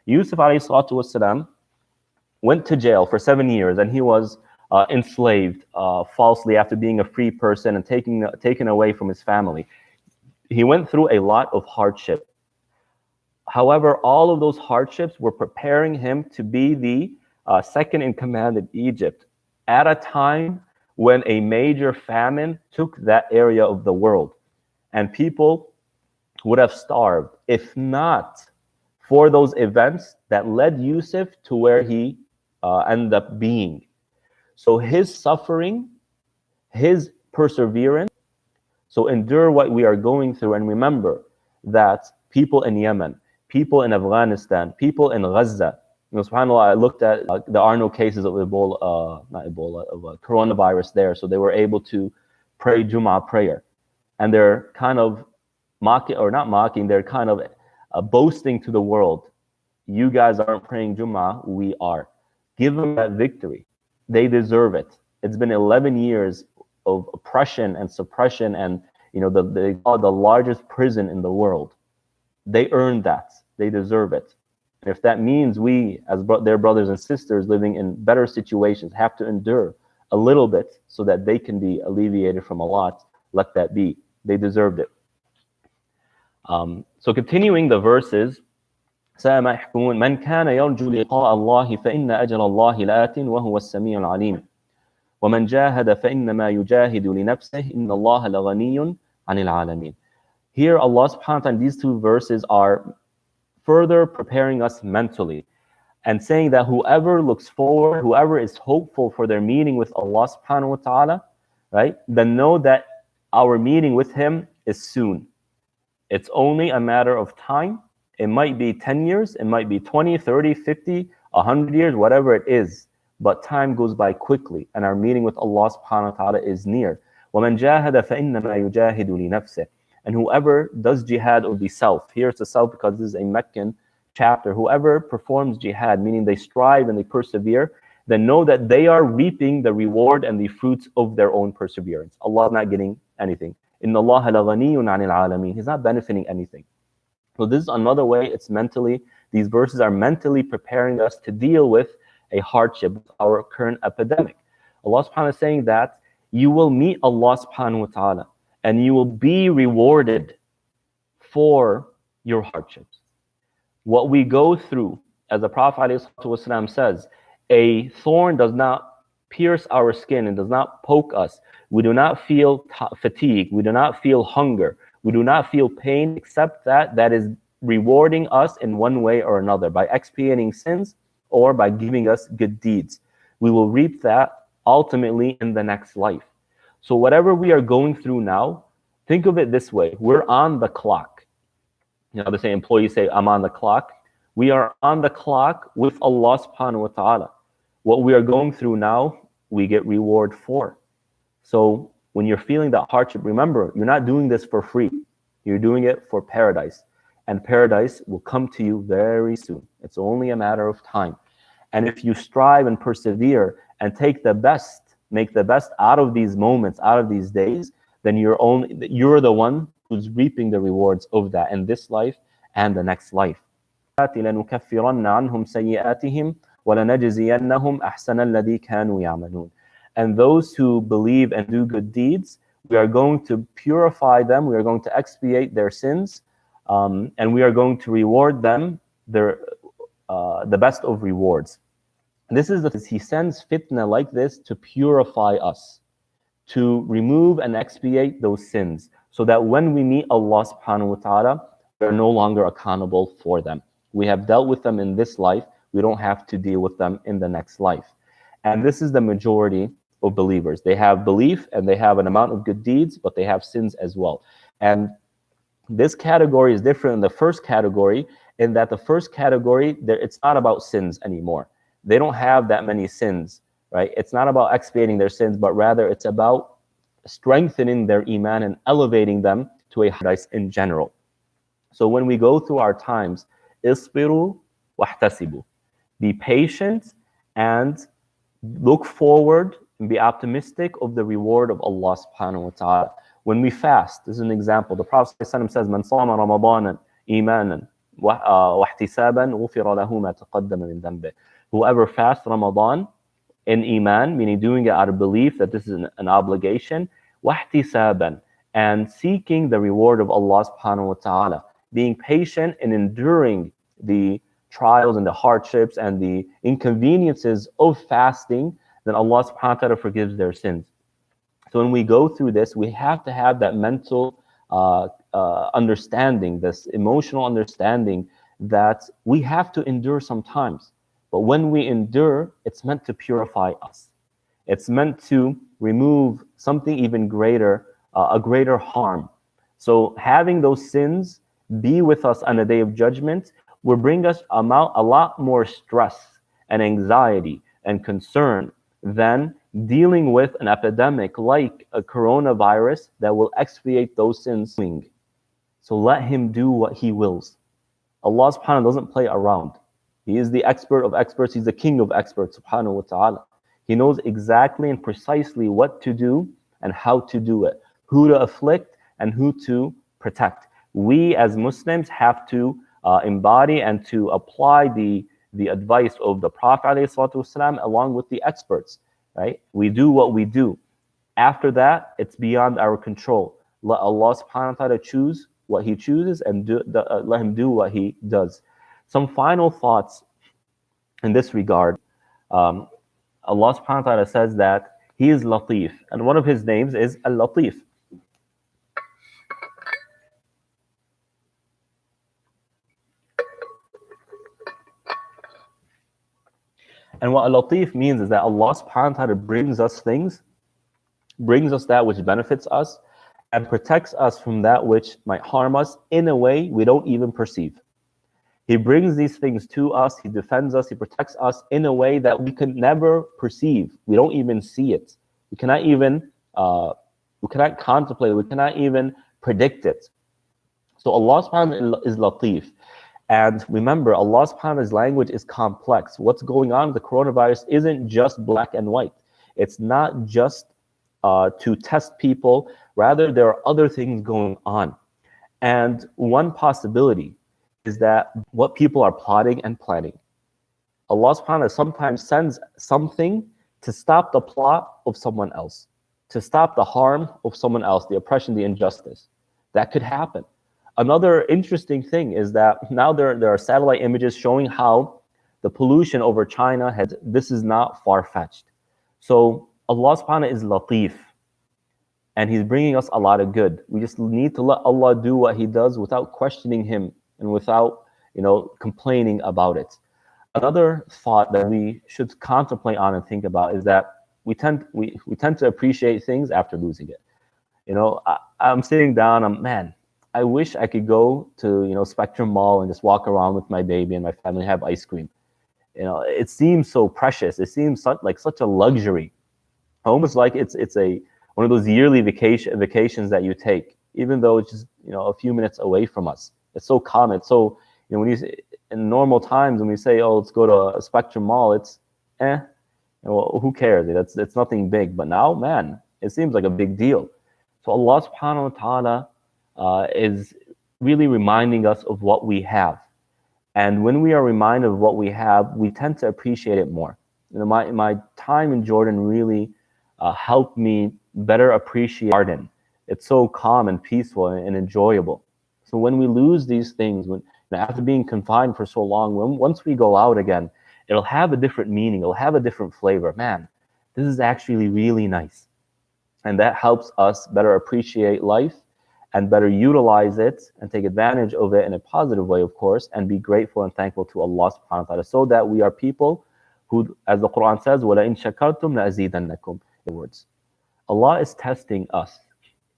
Yusuf alayhi salatu wasalam went to jail for 7 years, and he was enslaved falsely after being a free person and taken away from his family. He went through a lot of hardship. However, all of those hardships were preparing him to be the second in command in Egypt at a time when a major famine took that area of the world, and people would have starved if not for those events that led Yusuf to where he ended up being. So his suffering, his perseverance, so endure what we are going through, and remember that people in Yemen, people in Afghanistan, people in Gaza, subhanAllah, I looked at, there are no cases of Ebola, not Ebola, of coronavirus there, so they were able to pray Jum'ah prayer. And they're kind of mocking, or not mocking, they're kind of boasting to the world, you guys aren't praying Jum'ah, we are. Give them that victory. They deserve it. It's been 11 years of oppression and suppression, and they call it the largest prison in the world. They earned that. They deserve it. And if that means we, as their brothers and sisters living in better situations, have to endure a little bit so that they can be alleviated from a lot, let that be. They deserved it. So continuing the verses, سَاءَ مَا يَحْكُمُونَ مَنْ كَانَ يَرْجُو لِقَاءَ اللَّهِ فَإِنَّ أَجْرَ اللَّهِ لَآتٍ وَهُوَ السَّمِيعُ الْعَلِيمُ وَمَنْ جَاهَدَ فَإِنَّمَا يُجَاهِدُ لِنَفْسِهِ إِنَّ اللَّهَ لَغَنِيٌّ عَنِ الْعَالَمِينَ. Here Allah subhanahu wa ta'ala, these two verses are further preparing us mentally and saying that whoever looks forward, whoever is hopeful for their meeting with Allah subhanahu wa ta'ala, right, then know that our meeting with Him is soon. It's only a matter of time. It might be 10 years, it might be 20, 30, 50, 100 years, whatever it is. But time goes by quickly, and our meeting with Allah subhanahu wa ta'ala is near. وَمَنْ جَاهَدَ فَإِنَّمَا يُجَاهِدُ لِنَفْسِهِ. And whoever does jihad of the self, here it's the self because this is a Meccan chapter, whoever performs jihad, meaning they strive and they persevere, then know that they are reaping the reward and the fruits of their own perseverance. Allah is not getting anything. إِنَّ اللَّهَ لَغَنِيٌّ عَنِ الْعَالَمِينَ. He's not benefiting anything. So this is another way, it's mentally, these verses are mentally preparing us to deal with a hardship, our current epidemic. Allah subhanahu wa ta'ala is saying that you will meet Allah subhanahu wa ta'ala and you will be rewarded for your hardships. What we go through, as the Prophet ﷺ says, a thorn does not pierce our skin and does not poke us. We do not feel fatigue. We do not feel hunger. We do not feel pain, except that is rewarding us in one way or another, by expiating sins or by giving us good deeds. We will reap that ultimately in the next life. So whatever we are going through now, think of it this way. We're on the clock. They say, employees say, I'm on the clock. We are on the clock with Allah subhanahu wa ta'ala. What we are going through now, we get reward for. So when you're feeling that hardship, remember, you're not doing this for free. You're doing it for paradise. And paradise will come to you very soon. It's only a matter of time. And if you strive and persevere and take the best, make the best out of these moments, out of these days, then you're the one who's reaping the rewards of that in this life and the next life. لَنُكَفِّرَنَّ عَنْهُمْ سَيِّئَاتِهِمْ وَلَنَجْزِيَنَّهُمْ أَحْسَنَ الَّذِي كَانُوا يَعْمَلُونَ. And those who believe and do good deeds, we are going to purify them, we are going to expiate their sins, and we are going to reward them the best of rewards. This is He sends fitna like this to purify us, to remove and expiate those sins, so that when we meet Allah subhanahu wa ta'ala, we are no longer accountable for them. We have dealt with them in this life, we don't have to deal with them in the next life. And this is the majority of believers. They have belief and they have an amount of good deeds, but they have sins as well. And this category is different than the first category, in that the first category, it's not about sins anymore. They don't have that many sins, right? It's not about expiating their sins, but rather it's about strengthening their iman and elevating them to a paradise in general. So when we go through our times, isbiru wahtasibu, be patient and look forward and be optimistic of the reward of Allah subhanahu wa ta'ala. When we fast, this is an example. The Prophet ﷺ says, Man sama Ramadanan imanan واحتسابا غفر له ما تقدم من ذنبه. Whoever fasts Ramadan in iman, meaning doing it out of belief that this is an obligation, wahtisaban, and seeking the reward of Allah subhanahu wa ta'ala, being patient and enduring the trials and the hardships and the inconveniences of fasting, then Allah subhanahu wa ta'ala forgives their sins. So when we go through this, we have to have that mental understanding, this emotional understanding that we have to endure sometimes. But when we endure, it's meant to purify us. It's meant to remove something even greater, a greater harm. So having those sins be with us on the day of judgment will bring us a lot more stress and anxiety and concern than dealing with an epidemic like a coronavirus that will expiate those sins. So let him do what he wills. Allah subhanahu wa ta'ala doesn't play around. He is the expert of experts. He's the king of experts, subhanahu wa ta'ala. He knows exactly and precisely what to do and how to do it, who to afflict and who to protect. We as Muslims have to embody and to apply the advice of the Prophet ﷺ along with the experts, right? We do what we do. After that, it's beyond our control. Let Allah subhanahu wa ta'ala choose what he chooses and let him do what he does. Some final thoughts in this regard. Allah subhanahu wa ta'ala says that he is Latif, and one of his names is Al-Latif. And what Al-Latif means is that Allah subhanahu wa ta'ala brings us things, brings us that which benefits us, and protects us from that which might harm us in a way we don't even perceive. He brings these things to us, he defends us, he protects us in a way that we can never perceive. We don't even see it. We cannot even, we cannot contemplate, we cannot even predict it. So Allah subhanahu wa ta'ala is Latif. And remember, Allah subhanahu wa ta'ala's language is complex. What's going on with the coronavirus isn't just black and white. It's not just to test people. Rather, there are other things going on. And one possibility is that what people are plotting and planning. Allah subhanahu wa ta'ala sometimes sends something to stop the plot of someone else, to stop the harm of someone else, the oppression, the injustice. That could happen. Another interesting thing is that now there are satellite images showing how the pollution over China this is not far-fetched. So Allah subhanahu wa ta'ala is Latif, and he's bringing us a lot of good. We just need to let Allah do what he does without questioning him and without, complaining about it. Another thought that we should contemplate on and think about is that we tend to appreciate things after losing it. I'm sitting down, I wish I could go to, Spectrum Mall and just walk around with my baby and my family, have ice cream. It seems so precious. It seems like such a luxury, almost like it's one of those yearly vacations that you take, even though it's just, a few minutes away from us. It's so common. So, in normal times when we say, oh, let's go to a Spectrum Mall, it's, who cares? It's nothing big. But now, man, it seems like a big deal. So Allah subhanahu wa ta'ala is really reminding us of what we have. And when we are reminded of what we have, we tend to appreciate it more. My time in Jordan really helped me better appreciate the garden. It's so calm and peaceful and enjoyable. So when we lose these things, after being confined for so long, once we go out again, it'll have a different meaning, it'll have a different flavor. Man, this is actually really nice. And that helps us better appreciate life and better utilize it and take advantage of it in a positive way, of course, and be grateful and thankful to Allah subhanahu wa ta'ala, so that we are people who, as the Quran says, وَلَئِن شَكَرْتُمْ لَأَزِيدَنَّكُمْ. In words, Allah is testing us.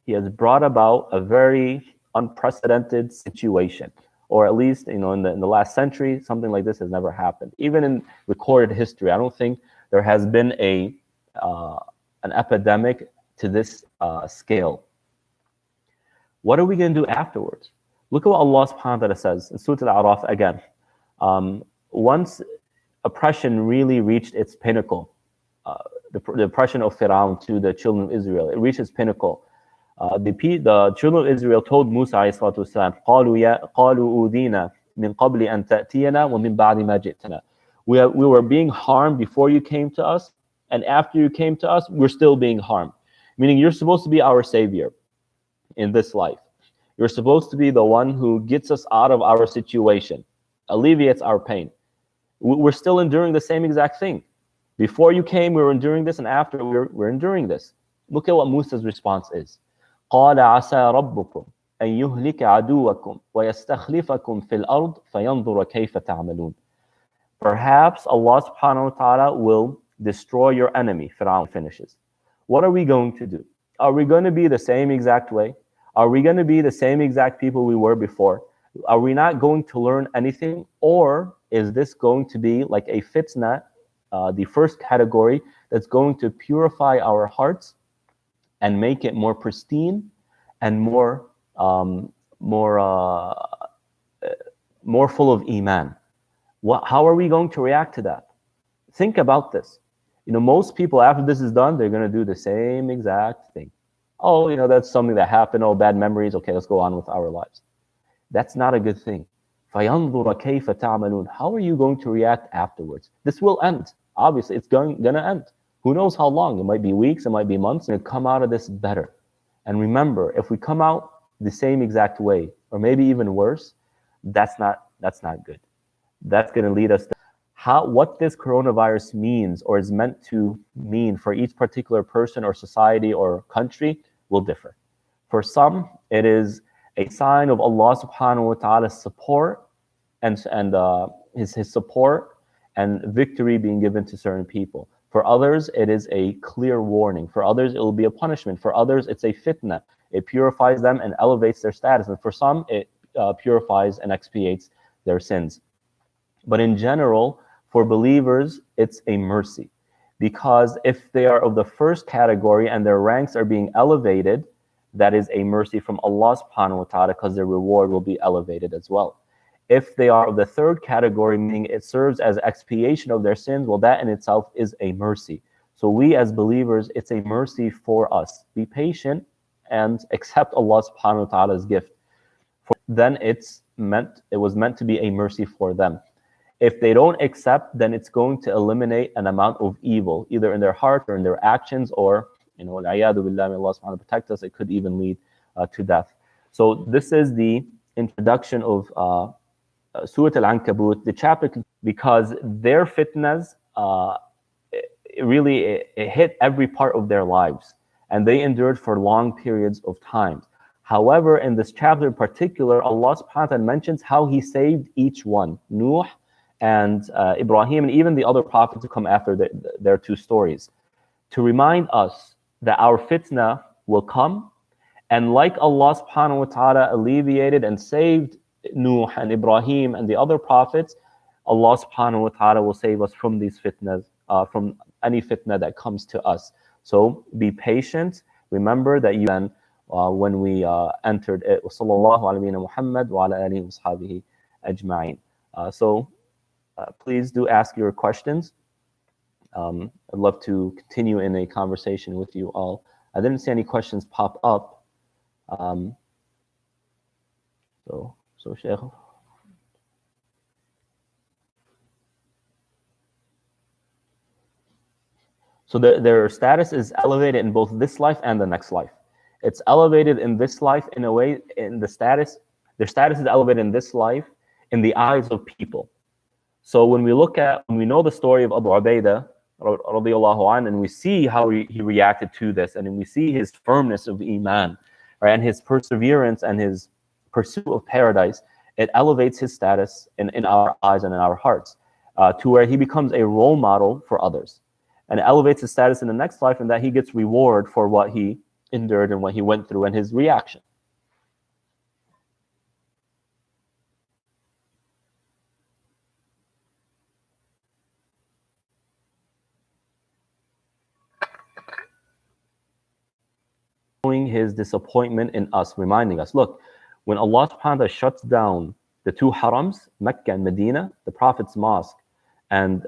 He has brought about a very unprecedented situation, or at least, in the last century, something like this has never happened. Even in recorded history, I don't think there has been an epidemic to this scale. What are we going to do afterwards? Look at what Allah subhanahu wa ta'ala says in Surah Al-A'raf again. Once oppression really reached its pinnacle, the oppression of Fir'aun to the children of Israel, it reached its pinnacle. The children of Israel told Musa alayhi salatu wasalam, قَالُوا أُوذِينَا مِنْ قَبْلِ أَنْ تَأْتِيَنَا وَمِنْ بَعْدِ مَا جِئْتَنَا. We were being harmed before you came to us, and after you came to us, we're still being harmed. Meaning you're supposed to be our savior in this life. You're supposed to be the one who gets us out of our situation, alleviates our pain. We're still enduring the same exact thing. Before you came, we were enduring this, and after we're enduring this. Look at what Musa's response is. قَالَ عَسَى رَبُّكُمْ أَن يُهْلِكَ عَدُوَّكُمْ وَيَسْتَخْلِفَكُمْ فِي الْأَرْضِ فَيَنْظُرَ كَيْفَ تَعْمَلُونَ. Perhaps Allah subhanahu wa ta'ala will destroy your enemy. Fir'aun finishes. What are we going to do? Are we going to be the same exact way? Are we going to be the same exact people we were before? Are we not going to learn anything? Or is this going to be like a fitna, the first category, that's going to purify our hearts and make it more pristine and more full of iman? How are we going to react to that? Think about this. Most people, after this is done, they're going to do the same exact thing. Oh, that's something that happened. Oh, bad memories. Okay, let's go on with our lives. That's not a good thing. فَيَنْظُرَ كَيْفَ تَعْمَلُونَ. How are you going to react afterwards? This will end. Obviously, it's going to end. Who knows how long? It might be weeks, it might be months, and come out of this better. And remember, if we come out the same exact way, or maybe even worse, that's not good. That's going to lead us to what this coronavirus means or is meant to mean for each particular person or society or country will differ. For some, it is a sign of Allah subhanahu wa ta'ala's support and his support and victory being given to certain people. For others, it is a clear warning. For others, it will be a punishment. For others, it's a fitna. It purifies them and elevates their status. And for some, it purifies and expiates their sins. But in general, for believers, it's a mercy. Because if they are of the first category and their ranks are being elevated, that is a mercy from Allah subhanahu wa ta'ala, because their reward will be elevated as well. If they are of the third category, meaning it serves as expiation of their sins, well, that in itself is a mercy. So we as believers, it's a mercy for us. Be patient and accept Allah subhanahu wa ta'ala's gift. Then it was meant to be a mercy for them. If they don't accept, then it's going to eliminate an amount of evil, either in their heart or in their actions, or, al-iyadu billah, may Allah subhanahu wa ta'ala protect us, it could even lead to death. So this is the introduction of Surah Al-Ankabut, the chapter, because their fitnas it hit every part of their lives, and they endured for long periods of time. However, in this chapter in particular, Allah subhanahu wa ta'ala mentions how He saved each one, Nuh and Ibrahim, and even the other prophets who come after their two stories, to remind us that our fitna will come, and like Allah subhanahu wa ta'ala alleviated and saved Nuh and Ibrahim and the other prophets, Allah subhanahu wa ta'ala will save us from these fitnas, from any fitna that comes to us. So be patient. Remember that you can, when we entered it, sallallahu alayhi wa Muhammad wa ala alihi wa sahbihi ajma'in. So please do ask your questions. I'd love to continue in a conversation with you all. I didn't see any questions pop up. So Sheikh. So their status is elevated in both this life and the next life. It's elevated in this life in a way, their status is elevated in this life in the eyes of people. So when we know the story of Abu Ubaidah, radiyallahu anhu, and we see how he reacted to this, and we see his firmness of iman, right, and his perseverance and his pursuit of paradise, it elevates his status in our eyes and in our hearts, to where he becomes a role model for others. And it elevates his status in the next life, and that he gets reward for what he endured and what he went through and his reaction. His disappointment in us, reminding us, look, when Allah subhanahu wa ta'ala shuts down the two harams, Mecca and Medina, the Prophet's mosque, and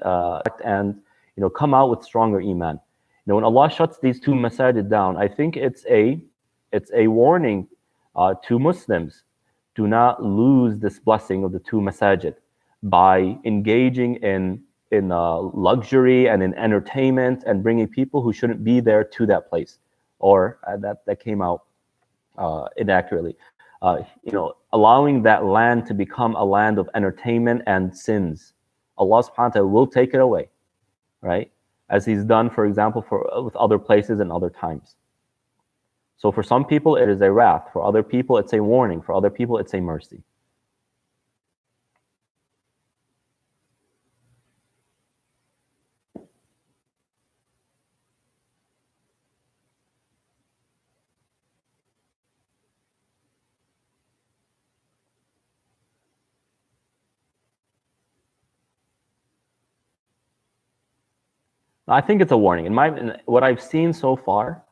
come out with stronger iman. When Allah shuts these two masajid down, I think it's a warning to Muslims do not lose this blessing of the two masajid by engaging in luxury and in entertainment and bringing people who shouldn't be there to that place. Or that came out inaccurately. Allowing that land to become a land of entertainment and sins. Allah subhanahu wa ta'ala will take it away, right? As He's done, for example, with other places and other times. So for some people, it is a wrath. For other people, it's a warning. For other people, it's a mercy. I think it's a warning. In what I've seen so far,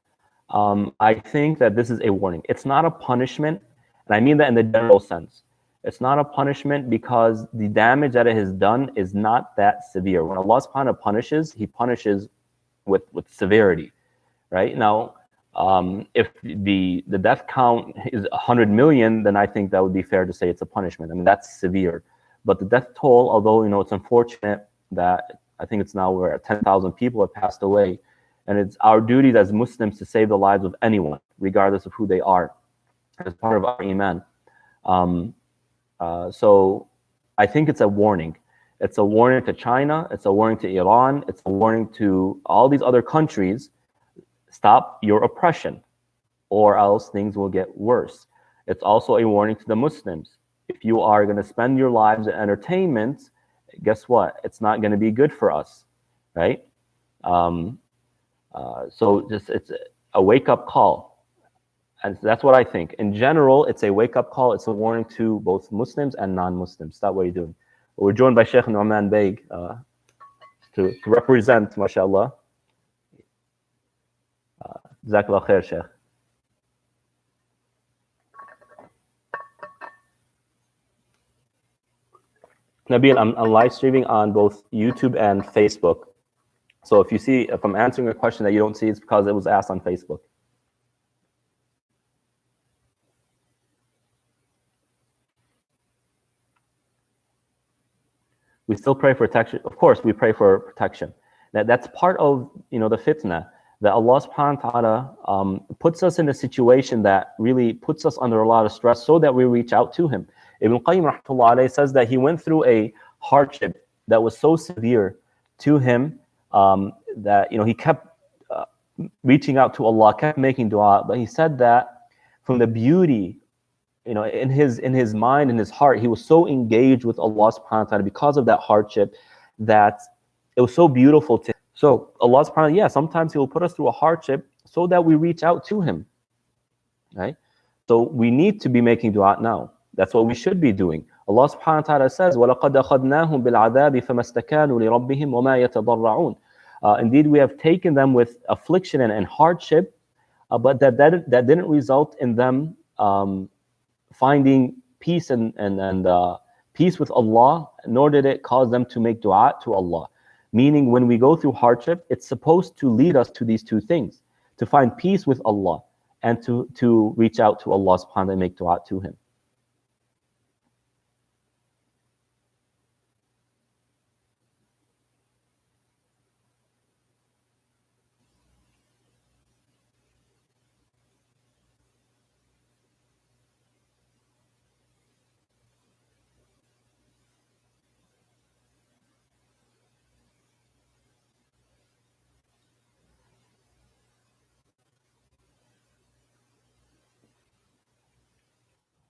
I think that this is a warning. It's not a punishment, and I mean that in the general sense. It's not a punishment because the damage that it has done is not that severe. When Allah subhanahu wa ta'ala punishes, He punishes with severity, right? Now, if the death count is 100 million, then I think that would be fair to say it's a punishment. I mean, that's severe. But the death toll, although it's unfortunate that I think it's now where 10,000 people have passed away, and it's our duty as Muslims to save the lives of anyone, regardless of who they are, as part of our iman. So I think it's a warning. It's a warning to China, it's a warning to Iran, it's a warning to all these other countries. Stop your oppression, or else things will get worse. It's also a warning to the Muslims. If you are going to spend your lives in entertainment, guess what? It's not going to be good for us, right? So it's a wake-up call. And that's what I think. In general, it's a wake-up call. It's a warning to both Muslims and non-Muslims. Stop what you're doing. We're joined by Sheikh Nu'man Beg to represent, mashallah. Jazakallah khair, Sheikh. Nabil, I'm live streaming on both YouTube and Facebook. So if I'm answering a question that you don't see, it's because it was asked on Facebook. We still pray for protection. Of course, we pray for protection. That's part of the fitna, that Allah subhanahu wa ta'ala puts us in a situation that really puts us under a lot of stress so that we reach out to Him. Ibn Qayyim rahmatullah alayhi says that he went through a hardship that was so severe to him that he kept reaching out to Allah, kept making dua. But he said that from the beauty, in his mind, in his heart, he was so engaged with Allah subhanahu wa ta'ala because of that hardship that it was so beautiful to him. So Allah subhanahu wa ta'ala, sometimes He will put us through a hardship so that we reach out to Him, right? So we need to be making dua now. That's what we should be doing. Allah subhanahu wa ta'ala says, وَلَقَدْ أَخَذْنَاهُمْ بِالْعَذَابِ فَمَا اسْتَكَانُوا لِرَبِّهِمْ وَمَا يَتَضَرَّعُونَ. Indeed, we have taken them with affliction and hardship, but that didn't result in them finding peace and peace with Allah, nor did it cause them to make dua to Allah. Meaning, when we go through hardship, it's supposed to lead us to these two things, to find peace with Allah and to reach out to Allah subhanahu wa ta'ala and make dua to Him.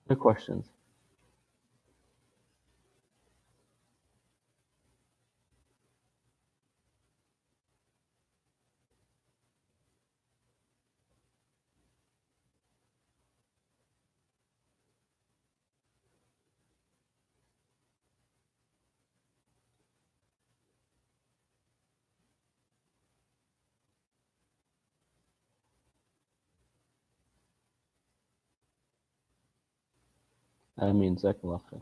Good questions. Ameen. Jazakallah khair.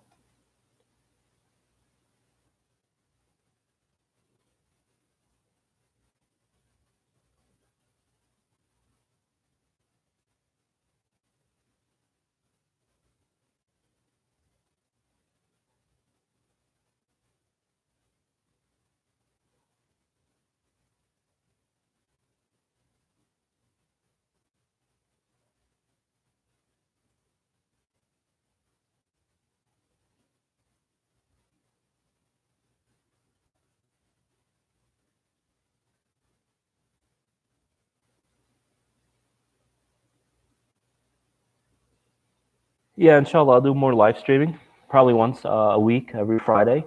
Yeah, inshallah, I'll do more live streaming, probably once a week, every Friday,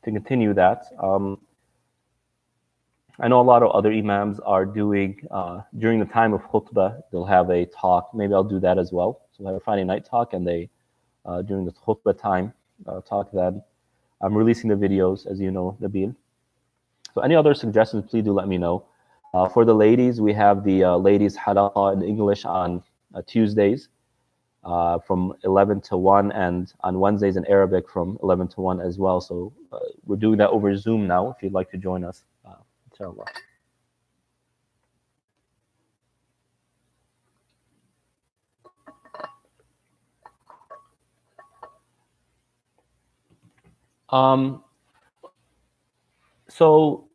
to continue that. I know a lot of other imams are doing, during the time of khutbah, they'll have a talk. Maybe I'll do that as well. So we'll have a Friday night talk, and they, during the khutbah time, talk then. I'm releasing the videos, as you know, Nabil. So any other suggestions, please do let me know. For the ladies, we have the ladies halaqah in English on Tuesdays from 11 to 1, and on Wednesdays in Arabic from 11 to 1 as well. So we're doing that over Zoom now, if you'd like to join us, inshallah. So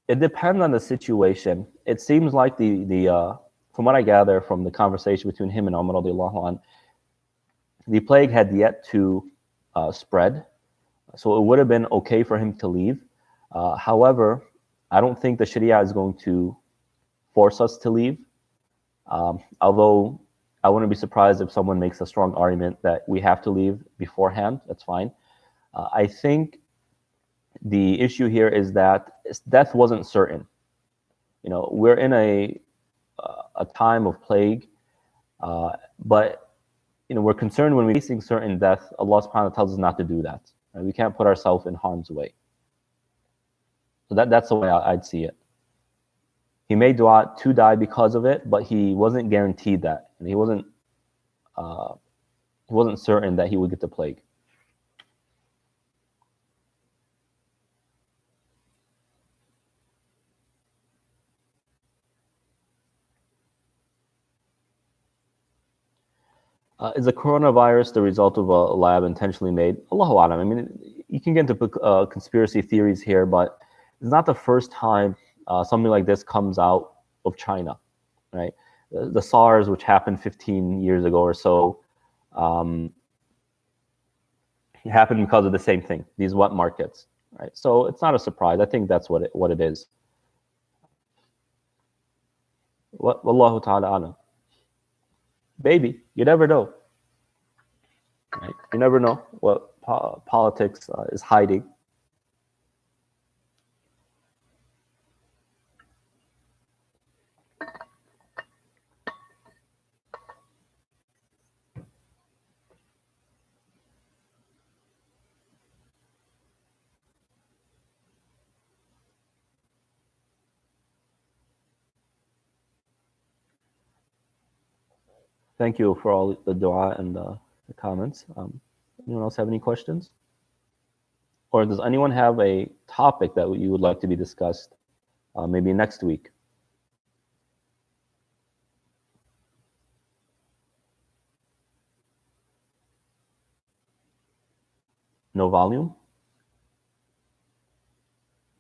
it depends on the situation. It seems like the from what I gather from the conversation between him and Umar radiallahu anh, the plague had yet to spread, so it would have been okay for him to leave. However, I don't think the Sharia is going to force us to leave. Although I wouldn't be surprised if someone makes a strong argument that we have to leave beforehand. That's fine. I think the issue here is that death wasn't certain. You know, we're in a time of plague, but you know, we're concerned when we're facing certain death. Allah subhanahu wa ta'ala tells us not to do that. Right? We can't put ourselves in harm's way. So that's the way I'd see it. He made dua to die because of it, but he wasn't guaranteed that, and he wasn't certain that he would get the plague. Is the coronavirus the result of a lab intentionally made? Allahu A'lam. I mean, you can get into conspiracy theories here, but it's not the first time something like this comes out of China, right? The SARS, which happened 15 years ago or so, it happened because of the same thing, these wet markets, right? So it's not a surprise. I think that's what it is. Wallahu ta'ala alam. Baby, you never know. Right? You never know what politics is hiding. Thank you for all the dua and the comments. Anyone else have any questions? Or does anyone have a topic that you would like to be discussed maybe next week? No volume?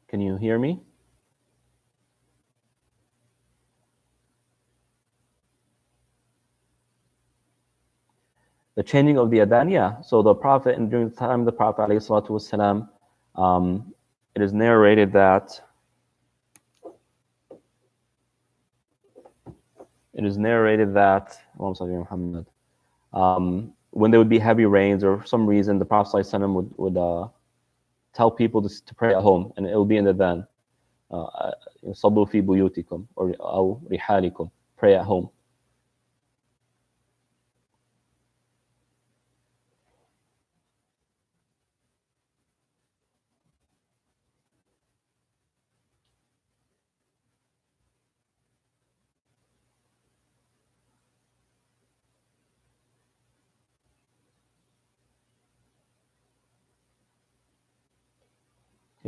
Can you hear me? The changing of the adhan, yeah. So the Prophet, and during the time of the Prophet ﷺ, it is narrated that when there would be heavy rains or for some reason, the Prophet ﷺ would tell people to pray at home, and it will be in the adhan. Sallu fi buyutikum or rihalikum, pray at home.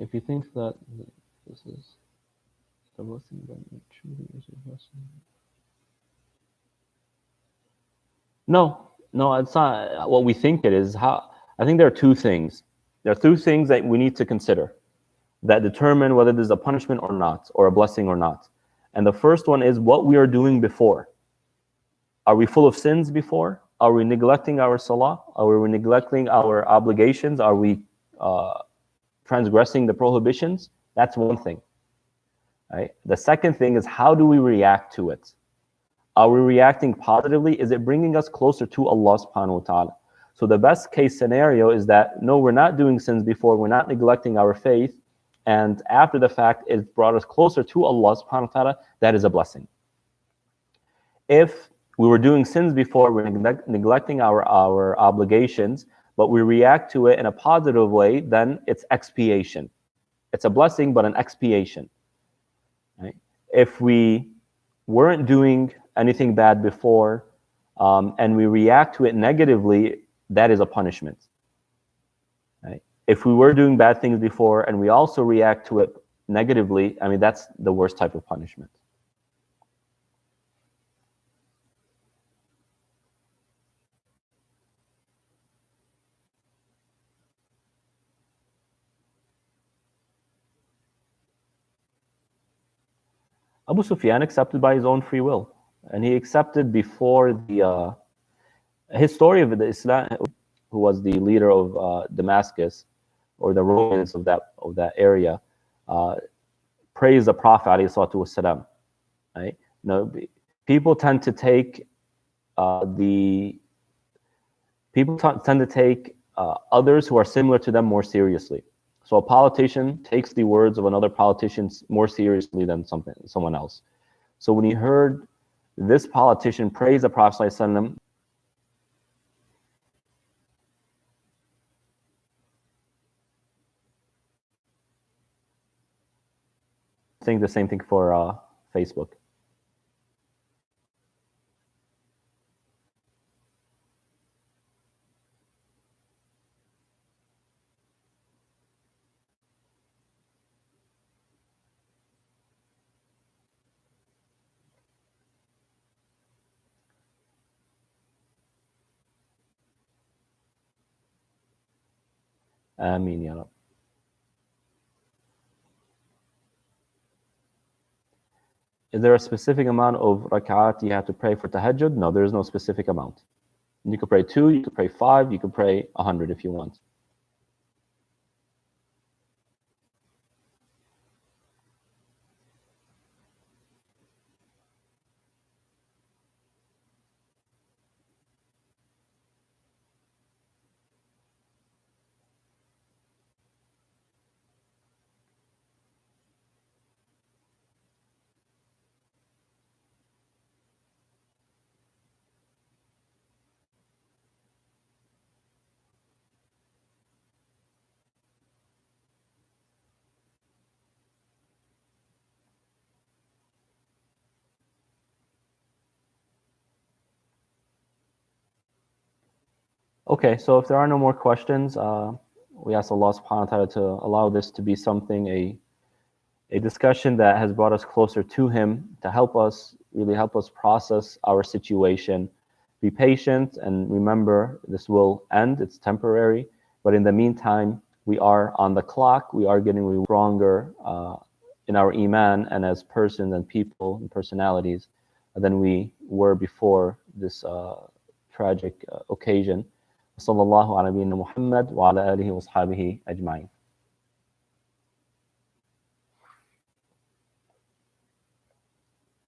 If you think that this is the blessing, then it truly is a blessing. No, it's not what we think it is. I think there are two things. There are two things that we need to consider that determine whether this is a punishment or not, or a blessing or not. And the first one is what we are doing before. Are we full of sins before? Are we neglecting our salah? Are we neglecting our obligations? Are we transgressing the prohibitions? That's one thing. Right? The second thing is how do we react to it? Are we reacting positively? Is it bringing us closer to Allah subhanahu wa ta'ala? So the best case scenario is that, no, we're not doing sins before, we're not neglecting our faith, and after the fact, it brought us closer to Allah subhanahu wa ta'ala. That is a blessing. If we were doing sins before, we're neglecting our obligations, but we react to it in a positive way, then it's expiation. It's a blessing, but an expiation. Right? If we weren't doing anything bad before, and we react to it negatively, that is a punishment. Right? If we were doing bad things before and we also react to it negatively, I mean, that's the worst type of punishment. Abu Sufyan accepted by his own free will, and he accepted before the his story of the Islam, who was the leader of Damascus, or the Romans of that area, praised the Prophet ﷺ. Right? You know, people tend to take others who are similar to them more seriously. So a politician takes the words of another politician more seriously than someone else. So when he heard this politician praise the Prophet ﷺ, saying the same thing for Facebook. Ameen ya Rab. Is there a specific amount of rak'at you have to pray for tahajjud? No, there is no specific amount. You could pray 2, you could pray 5, you could pray 100 if you want. Okay, so if there are no more questions, we ask Allah subhanahu wa ta'ala to allow this to be something, a discussion that has brought us closer to Him, to really help us process our situation. Be patient and remember this will end, it's temporary, but in the meantime, we are on the clock, we are getting stronger in our iman and as persons and people and personalities than we were before this tragic occasion. صلى الله على نبينا محمد وعلى آله وصحبه أجمعين.